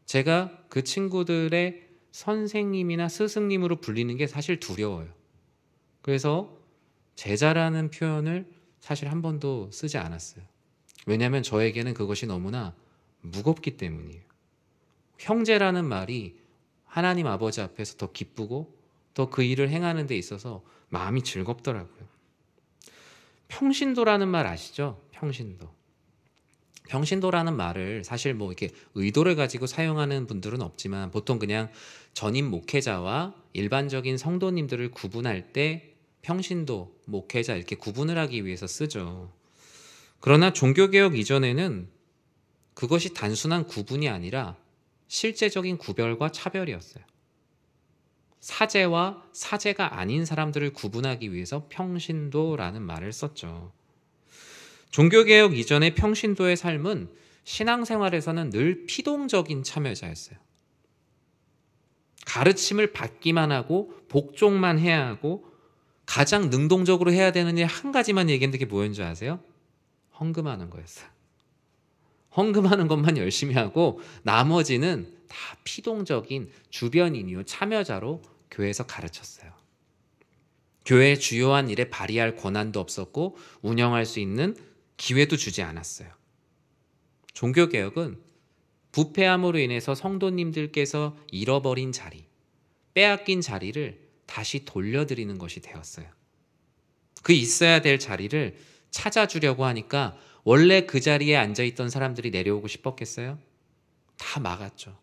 제가 그 친구들의 선생님이나 스승님으로 불리는 게 사실 두려워요. 그래서 제자라는 표현을 사실 한 번도 쓰지 않았어요. 왜냐하면 저에게는 그것이 너무나 무겁기 때문이에요. 형제라는 말이 하나님 아버지 앞에서 더 기쁘고 더 그 일을 행하는 데 있어서 마음이 즐겁더라고요. 평신도라는 말 아시죠? 평신도. 평신도라는 말을 사실 뭐 이렇게 의도를 가지고 사용하는 분들은 없지만 보통 그냥 전임 목회자와 일반적인 성도님들을 구분할 때 평신도, 목회자 이렇게 구분을 하기 위해서 쓰죠. 그러나 종교개혁 이전에는 그것이 단순한 구분이 아니라 실제적인 구별과 차별이었어요. 사제와 사제가 아닌 사람들을 구분하기 위해서 평신도라는 말을 썼죠. 종교개혁 이전의 평신도의 삶은 신앙생활에서는 늘 피동적인 참여자였어요. 가르침을 받기만 하고 복종만 해야 하고 가장 능동적으로 해야 되는 일 한 가지만 얘기했는데 그게 뭐였는지 아세요? 헌금하는 거였어요. 헌금하는 것만 열심히 하고 나머지는 다 피동적인 주변인이요 참여자로 교회에서 가르쳤어요. 교회의 주요한 일에 발휘할 권한도 없었고 운영할 수 있는 기회도 주지 않았어요. 종교개혁은 부패함으로 인해서 성도님들께서 잃어버린 자리, 빼앗긴 자리를 다시 돌려드리는 것이 되었어요. 그 있어야 될 자리를 찾아주려고 하니까 원래 그 자리에 앉아있던 사람들이 내려오고 싶었겠어요? 다 막았죠.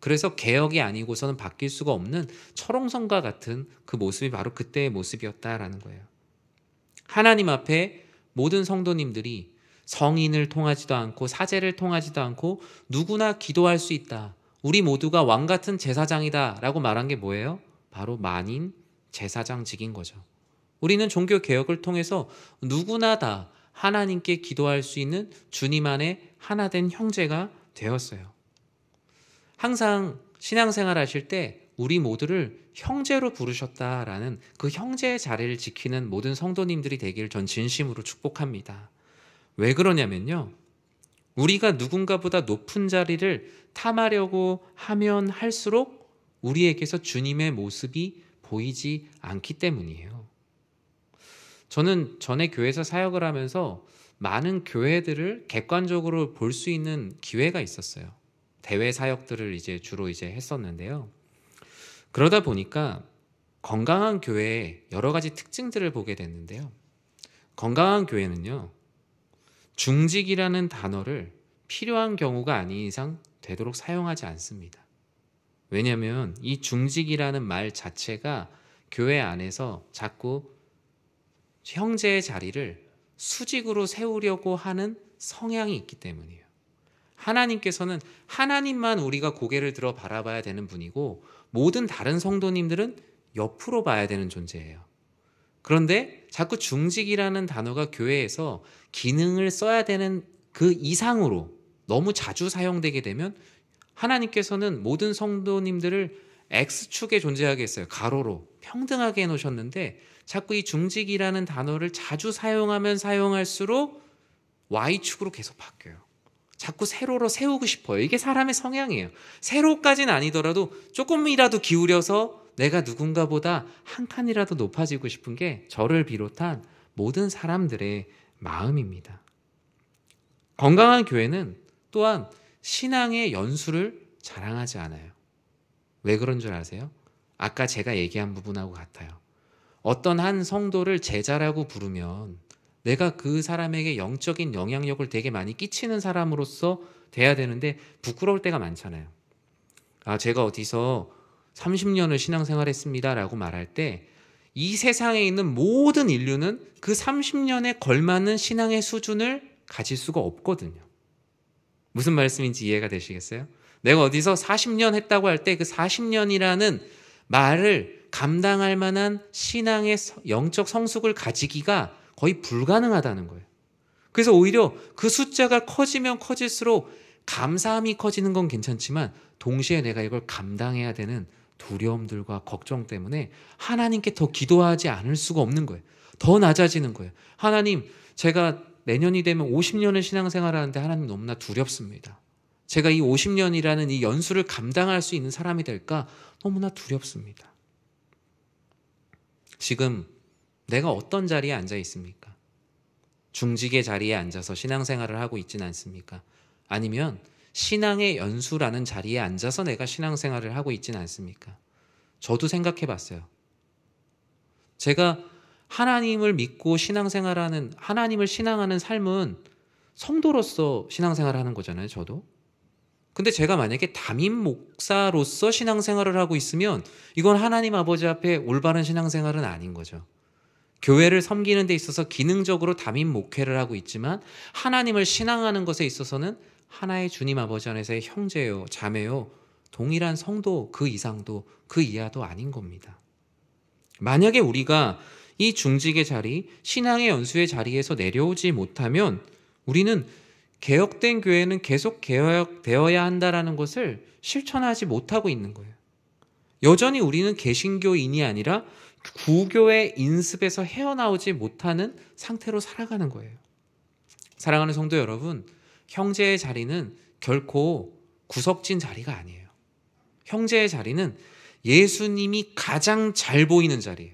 그래서 개혁이 아니고서는 바뀔 수가 없는 철옹성과 같은 그 모습이 바로 그때의 모습이었다라는 거예요. 하나님 앞에 모든 성도님들이 성인을 통하지도 않고 사제를 통하지도 않고 누구나 기도할 수 있다. 우리 모두가 왕 같은 제사장이다 라고 말한 게 뭐예요? 바로 만인 제사장직인 거죠. 우리는 종교개혁을 통해서 누구나 다 하나님께 기도할 수 있는 주님 안에 하나된 형제가 되었어요. 항상 신앙생활 하실 때 우리 모두를 형제로 부르셨다라는 그 형제의 자리를 지키는 모든 성도님들이 되기를 전 진심으로 축복합니다. 왜 그러냐면요. 우리가 누군가보다 높은 자리를 탐하려고 하면 할수록 우리에게서 주님의 모습이 보이지 않기 때문이에요. 저는 전에 교회에서 사역을 하면서 많은 교회들을 객관적으로 볼 수 있는 기회가 있었어요. 대외 사역들을 주로 했었는데요. 그러다 보니까 건강한 교회의 여러 가지 특징들을 보게 됐는데요. 건강한 교회는요, 중직이라는 단어를 필요한 경우가 아닌 이상 되도록 사용하지 않습니다. 왜냐하면 이 중직이라는 말 자체가 교회 안에서 자꾸 형제의 자리를 수직으로 세우려고 하는 성향이 있기 때문이에요. 하나님께서는 하나님만 우리가 고개를 들어 바라봐야 되는 분이고 모든 다른 성도님들은 옆으로 봐야 되는 존재예요. 그런데 자꾸 중직이라는 단어가 교회에서 기능을 써야 되는 그 이상으로 너무 자주 사용되게 되면 하나님께서는 모든 성도님들을 X축에 존재하게 했어요. 가로로 평등하게 해놓으셨는데 자꾸 이 중직이라는 단어를 자주 사용하면 사용할수록 Y축으로 계속 바뀌어요. 자꾸 세로로 세우고 싶어요. 이게 사람의 성향이에요. 세로까지는 아니더라도 조금이라도 기울여서 내가 누군가보다 한 칸이라도 높아지고 싶은 게 저를 비롯한 모든 사람들의 마음입니다. 건강한 교회는 또한 신앙의 연수를 자랑하지 않아요. 왜 그런 줄 아세요? 아까 제가 얘기한 부분하고 같아요. 어떤 한 성도를 제자라고 부르면 내가 그 사람에게 영적인 영향력을 되게 많이 끼치는 사람으로서 돼야 되는데 부끄러울 때가 많잖아요. 제가 어디서 30년을 신앙생활했습니다 라고 말할 때 이 세상에 있는 모든 인류는 그 30년에 걸맞는 신앙의 수준을 가질 수가 없거든요. 무슨 말씀인지 이해가 되시겠어요? 내가 어디서 40년 했다고 할 때 그 40년이라는 말을 감당할 만한 신앙의 영적 성숙을 가지기가 거의 불가능하다는 거예요. 그래서 오히려 그 숫자가 커지면 커질수록 감사함이 커지는 건 괜찮지만 동시에 내가 이걸 감당해야 되는 두려움들과 걱정 때문에 하나님께 더 기도하지 않을 수가 없는 거예요. 더 낮아지는 거예요. 하나님, 제가 내년이 되면 50년을 신앙생활하는데 하나님 너무나 두렵습니다. 제가 이 50년이라는 이 연수를 감당할 수 있는 사람이 될까 너무나 두렵습니다. 지금 내가 어떤 자리에 앉아 있습니까? 중직의 자리에 앉아서 신앙생활을 하고 있지는 않습니까? 아니면 신앙의 연수라는 자리에 앉아서 내가 신앙생활을 하고 있지는 않습니까? 저도 생각해 봤어요. 제가 하나님을 믿고 신앙생활하는, 하나님을 신앙하는 삶은 성도로서 신앙생활을 하는 거잖아요, 저도. 근데 제가 만약에 담임 목사로서 신앙생활을 하고 있으면 이건 하나님 아버지 앞에 올바른 신앙생활은 아닌 거죠. 교회를 섬기는 데 있어서 기능적으로 담임 목회를 하고 있지만 하나님을 신앙하는 것에 있어서는 하나의 주님 아버지 안에서의 형제요, 자매요, 동일한 성도 그 이상도 그 이하도 아닌 겁니다. 만약에 우리가 이 중직의 자리, 신앙의 연수의 자리에서 내려오지 못하면 우리는 개혁된 교회는 계속 개혁되어야 한다라는 것을 실천하지 못하고 있는 거예요. 여전히 우리는 개신교인이 아니라 구교의 인습에서 헤어나오지 못하는 상태로 살아가는 거예요. 사랑하는 성도 여러분, 형제의 자리는 결코 구석진 자리가 아니에요. 형제의 자리는 예수님이 가장 잘 보이는 자리예요.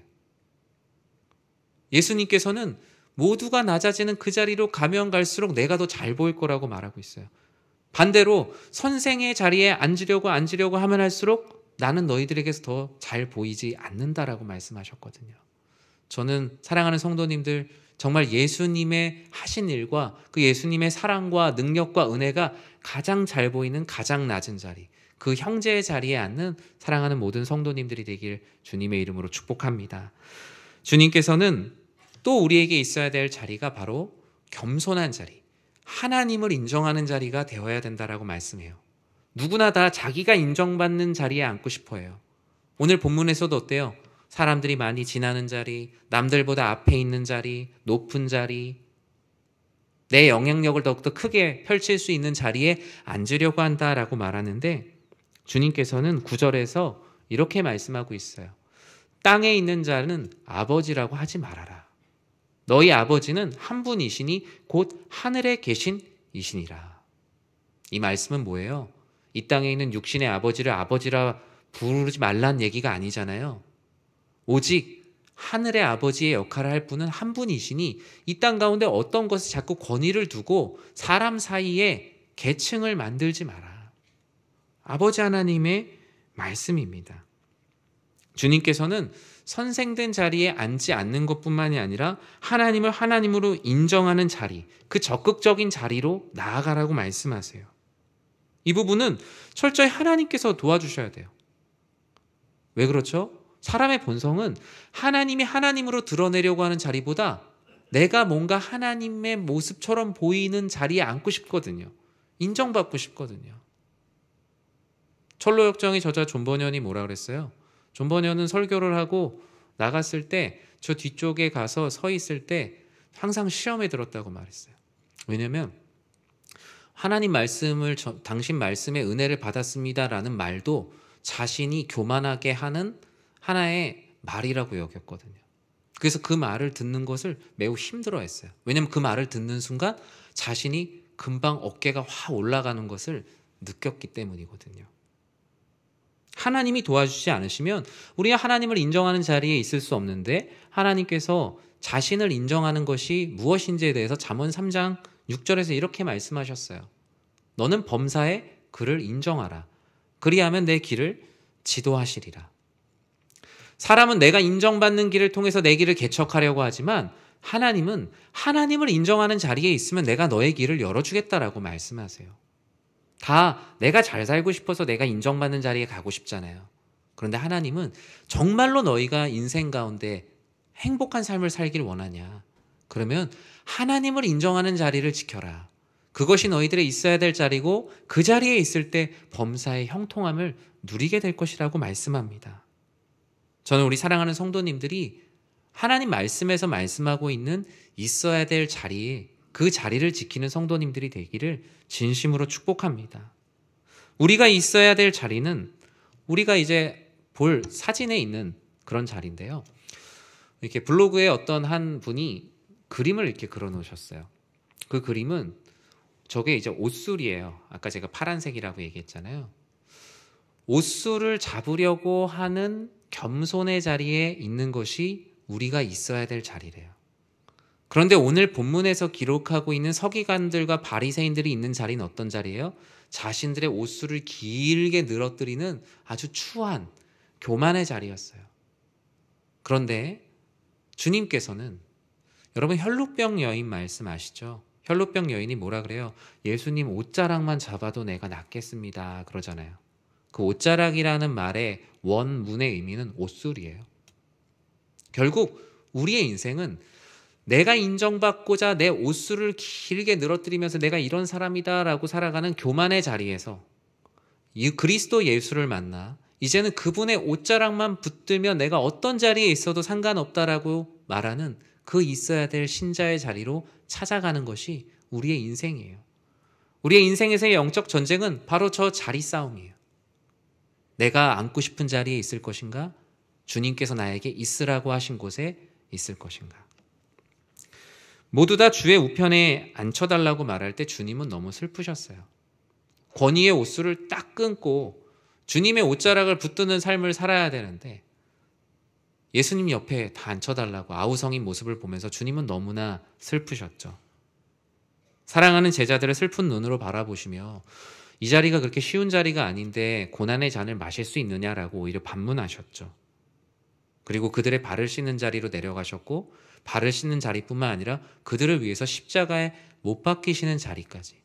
예수님께서는 모두가 낮아지는 그 자리로 가면 갈수록 내가 더 잘 보일 거라고 말하고 있어요. 반대로 선생의 자리에 앉으려고 하면 할수록 나는 너희들에게서 더 잘 보이지 않는다라고 말씀하셨거든요. 저는 사랑하는 성도님들, 정말 예수님의 하신 일과 그 예수님의 사랑과 능력과 은혜가 가장 잘 보이는 가장 낮은 자리, 그 형제의 자리에 앉는 사랑하는 모든 성도님들이 되길 주님의 이름으로 축복합니다. 주님께서는 또 우리에게 있어야 될 자리가 바로 겸손한 자리, 하나님을 인정하는 자리가 되어야 된다라고 말씀해요. 누구나 다 자기가 인정받는 자리에 앉고 싶어 해요. 오늘 본문에서도 어때요? 사람들이 많이 지나는 자리, 남들보다 앞에 있는 자리, 높은 자리, 내 영향력을 더욱더 크게 펼칠 수 있는 자리에 앉으려고 한다라고 말하는데 주님께서는 9절에서 이렇게 말씀하고 있어요. 땅에 있는 자는 아버지라고 하지 말아라. 너희 아버지는 한 분이시니 곧 하늘에 계신 이시니라. 이 말씀은 뭐예요? 이 땅에 있는 육신의 아버지를 아버지라 부르지 말란 얘기가 아니잖아요. 오직 하늘의 아버지의 역할을 할 분은 한 분이시니 이 땅 가운데 어떤 것에 자꾸 권위를 두고 사람 사이에 계층을 만들지 마라. 아버지 하나님의 말씀입니다. 주님께서는 선생된 자리에 앉지 않는 것뿐만이 아니라 하나님을 하나님으로 인정하는 자리, 그 적극적인 자리로 나아가라고 말씀하세요. 이 부분은 철저히 하나님께서 도와주셔야 돼요. 왜 그렇죠? 사람의 본성은 하나님이 하나님으로 드러내려고 하는 자리보다 내가 뭔가 하나님의 모습처럼 보이는 자리에 앉고 싶거든요. 인정받고 싶거든요. 철로역정의 저자 존 버년이 뭐라 그랬어요? 존 버년은 설교를 하고 나갔을 때 저 뒤쪽에 가서 서 있을 때 항상 시험에 들었다고 말했어요. 왜냐하면 하나님 말씀을 당신 말씀의 은혜를 받았습니다라는 말도 자신이 교만하게 하는 하나의 말이라고 여겼거든요. 그래서 그 말을 듣는 것을 매우 힘들어했어요. 왜냐하면 그 말을 듣는 순간 자신이 금방 어깨가 확 올라가는 것을 느꼈기 때문이거든요. 하나님이 도와주지 않으시면 우리가 하나님을 인정하는 자리에 있을 수 없는데, 하나님께서 자신을 인정하는 것이 무엇인지에 대해서 잠언 3장 6절에서 이렇게 말씀하셨어요. 너는 범사에 그를 인정하라. 그리하면 내 길을 지도하시리라. 사람은 내가 인정받는 길을 통해서 내 길을 개척하려고 하지만 하나님은 하나님을 인정하는 자리에 있으면 내가 너의 길을 열어주겠다라고 말씀하세요. 다 내가 잘 살고 싶어서 내가 인정받는 자리에 가고 싶잖아요. 그런데 하나님은 정말로 너희가 인생 가운데 행복한 삶을 살길 원하냐? 그러면 하나님을 인정하는 자리를 지켜라. 그것이 너희들의 있어야 될 자리고 그 자리에 있을 때 범사의 형통함을 누리게 될 것이라고 말씀합니다. 저는 우리 사랑하는 성도님들이 하나님 말씀에서 말씀하고 있는 있어야 될 자리에 그 자리를 지키는 성도님들이 되기를 진심으로 축복합니다. 우리가 있어야 될 자리는 우리가 이제 볼 사진에 있는 그런 자리인데요. 이렇게 블로그에 어떤 한 분이 그림을 이렇게 그려 놓으셨어요. 그 그림은 저게 이제 옷술이에요. 아까 제가 파란색이라고 얘기했잖아요. 옷술을 잡으려고 하는 겸손의 자리에 있는 것이 우리가 있어야 될 자리래요. 그런데 오늘 본문에서 기록하고 있는 서기관들과 바리새인들이 있는 자리는 어떤 자리예요? 자신들의 옷술을 길게 늘어뜨리는 아주 추한 교만의 자리였어요. 그런데 주님께서는, 여러분 혈루병 여인 말씀 아시죠? 혈루병 여인이 뭐라 그래요? 예수님 옷자락만 잡아도 내가 낫겠습니다 그러잖아요. 그 옷자락이라는 말의 원문의 의미는 옷술이에요. 결국 우리의 인생은 내가 인정받고자 내 옷술을 길게 늘어뜨리면서 내가 이런 사람이다라고 살아가는 교만의 자리에서 이 그리스도 예수를 만나 이제는 그분의 옷자락만 붙들면 내가 어떤 자리에 있어도 상관없다라고 말하는 그 있어야 될 신자의 자리로 찾아가는 것이 우리의 인생이에요. 우리의 인생에서의 영적 전쟁은 바로 저 자리 싸움이에요. 내가 앉고 싶은 자리에 있을 것인가? 주님께서 나에게 있으라고 하신 곳에 있을 것인가? 모두 다 주의 우편에 앉혀달라고 말할 때 주님은 너무 슬프셨어요. 권위의 옷줄을 딱 끊고 주님의 옷자락을 붙드는 삶을 살아야 되는데 예수님 옆에 다 앉혀달라고 아우성인 모습을 보면서 주님은 너무나 슬프셨죠. 사랑하는 제자들을 슬픈 눈으로 바라보시며 이 자리가 그렇게 쉬운 자리가 아닌데 고난의 잔을 마실 수 있느냐라고 오히려 반문하셨죠. 그리고 그들의 발을 씻는 자리로 내려가셨고 발을 씻는 자리뿐만 아니라 그들을 위해서 십자가에 못 박히시는 자리까지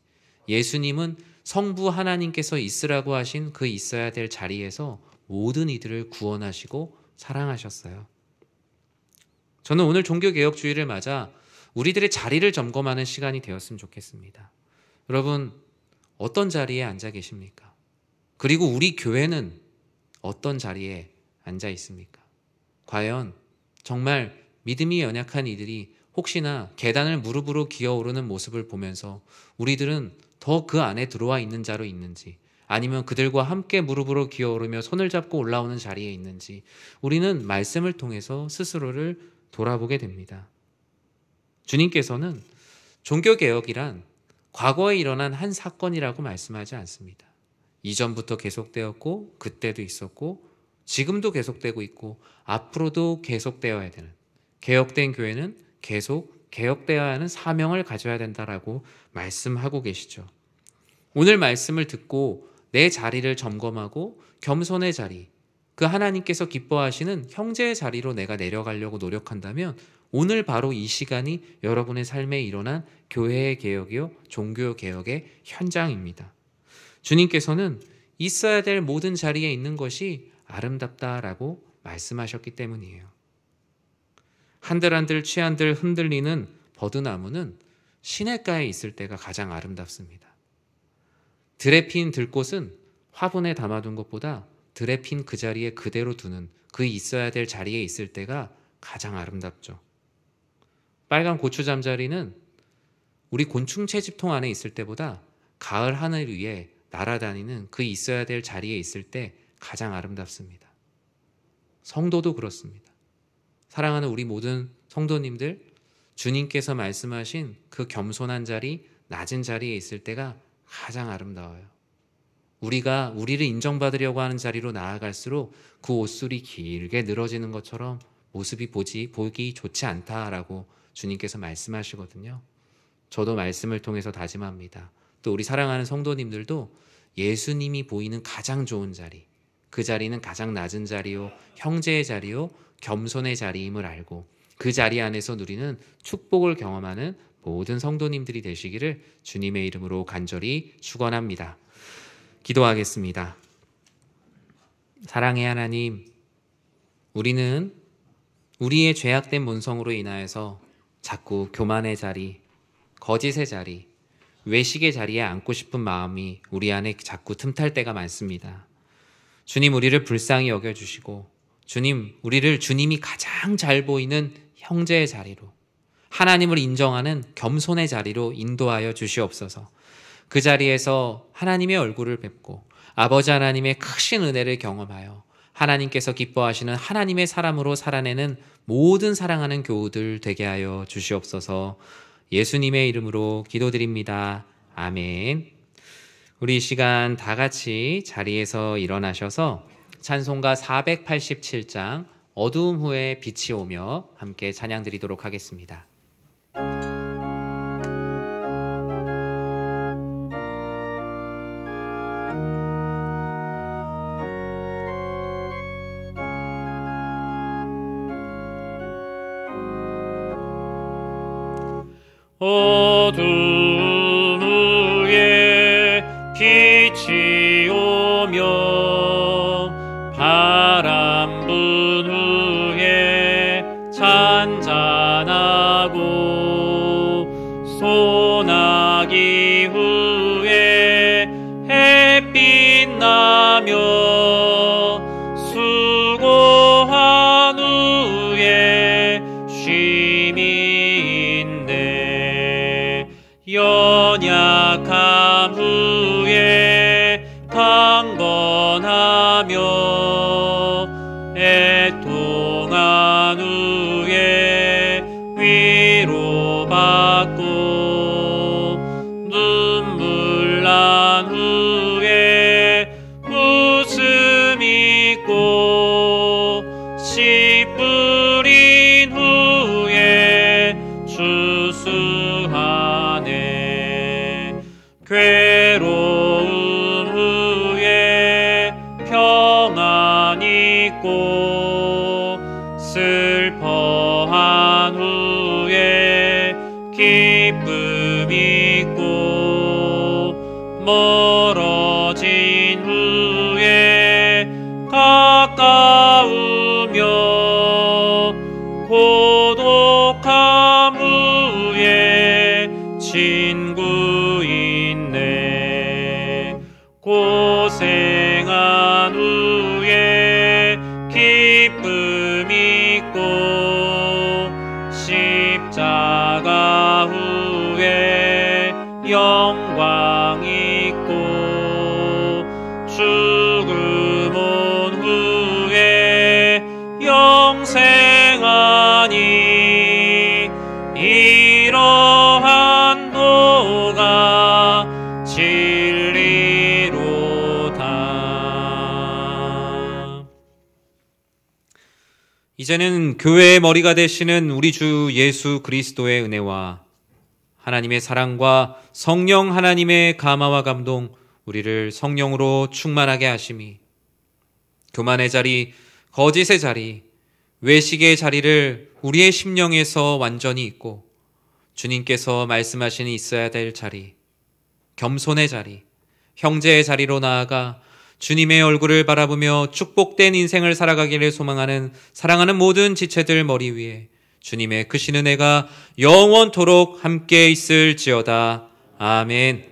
예수님은 성부 하나님께서 있으라고 하신 그 있어야 될 자리에서 모든 이들을 구원하시고 사랑하셨어요. 저는 오늘 종교개혁주의를 맞아 우리들의 자리를 점검하는 시간이 되었으면 좋겠습니다. 여러분 어떤 자리에 앉아 계십니까? 그리고 우리 교회는 어떤 자리에 앉아 있습니까? 과연 정말 믿음이 연약한 이들이 혹시나 계단을 무릎으로 기어오르는 모습을 보면서 우리들은 더 그 안에 들어와 있는 자로 있는지, 아니면 그들과 함께 무릎으로 기어오르며 손을 잡고 올라오는 자리에 있는지 우리는 말씀을 통해서 스스로를 돌아보게 됩니다. 주님께서는 종교개혁이란 과거에 일어난 한 사건이라고 말씀하지 않습니다. 이전부터 계속되었고 그때도 있었고 지금도 계속되고 있고 앞으로도 계속되어야 되는, 개혁된 교회는 계속 개혁되어야 하는 사명을 가져야 된다라고 말씀하고 계시죠. 오늘 말씀을 듣고 내 자리를 점검하고 겸손의 자리, 그 하나님께서 기뻐하시는 형제의 자리로 내가 내려가려고 노력한다면 오늘 바로 이 시간이 여러분의 삶에 일어난 교회의 개혁이요 종교 개혁의 현장입니다. 주님께서는 있어야 될 모든 자리에 있는 것이 아름답다라고 말씀하셨기 때문이에요. 한들한들 취한들 흔들리는 버드나무는 시냇가에 있을 때가 가장 아름답습니다. 들에 핀 들꽃은 화분에 담아둔 것보다 들에 핀 그 자리에 그대로 두는 그 있어야 될 자리에 있을 때가 가장 아름답죠. 빨간 고추 잠자리는 우리 곤충 채집통 안에 있을 때보다 가을 하늘 위에 날아다니는 그 있어야 될 자리에 있을 때 가장 아름답습니다. 성도도 그렇습니다. 사랑하는 우리 모든 성도님들, 주님께서 말씀하신 그 겸손한 자리, 낮은 자리에 있을 때가 가장 아름다워요. 우리가 우리를 인정받으려고 하는 자리로 나아갈수록 그 옷술이 길게 늘어지는 것처럼 모습이 보기 좋지 않다라고 주님께서 말씀하시거든요. 저도 말씀을 통해서 다짐합니다. 또 우리 사랑하는 성도님들도 예수님이 보이는 가장 좋은 자리, 그 자리는 가장 낮은 자리요, 형제의 자리요, 겸손의 자리임을 알고 그 자리 안에서 누리는 축복을 경험하는 모든 성도님들이 되시기를 주님의 이름으로 간절히 축원합니다. 기도하겠습니다. 사랑의 하나님, 우리는 우리의 죄악된 본성으로 인하여서 자꾸 교만의 자리, 거짓의 자리, 외식의 자리에 앉고 싶은 마음이 우리 안에 자꾸 틈탈 때가 많습니다. 주님, 우리를 불쌍히 여겨주시고 주님, 우리를 주님이 가장 잘 보이는 형제의 자리로, 하나님을 인정하는 겸손의 자리로 인도하여 주시옵소서. 그 자리에서 하나님의 얼굴을 뵙고 아버지 하나님의 크신 은혜를 경험하여 하나님께서 기뻐하시는 하나님의 사람으로 살아내는 모든 사랑하는 교우들 되게 하여 주시옵소서. 예수님의 이름으로 기도드립니다. 아멘. 우리 이 시간 다 같이 자리에서 일어나셔서 찬송가 487장 어두움 후에 빛이 오며 함께 찬양 드리도록 하겠습니다. 어두움 후에 빛이 오며 바람 분 후에 잔잔하고 소나기 후에 햇빛 나며 수고한 후에 쉼이 있네. 연약함 후에 강건하며 애통한 후에 위로받고 눈물 난 후에 웃음 있고 씨 뿌린 후에 추수하네. 괴로움 후에 평안 있고 슬퍼한 후에 기쁨 있고 멀어진 후에 가까우며 고독함 후에 친구 있네. 고생한 후에 기쁨 있고 십자가 후에 영광 있고 죽음 온 후에 영생하니 이러한 도가 진리로다. 이제는 교회의 머리가 되시는 우리 주 예수 그리스도의 은혜와 하나님의 사랑과 성령 하나님의 감화와 감동, 우리를 성령으로 충만하게 하심이 교만의 자리, 거짓의 자리, 외식의 자리를 우리의 심령에서 완전히 잊고 주님께서 말씀하시는 있어야 될 자리, 겸손의 자리, 형제의 자리로 나아가 주님의 얼굴을 바라보며 축복된 인생을 살아가기를 소망하는 사랑하는 모든 지체들 머리 위에 주님의 크신 은혜가 영원토록 함께 있을지어다. 아멘.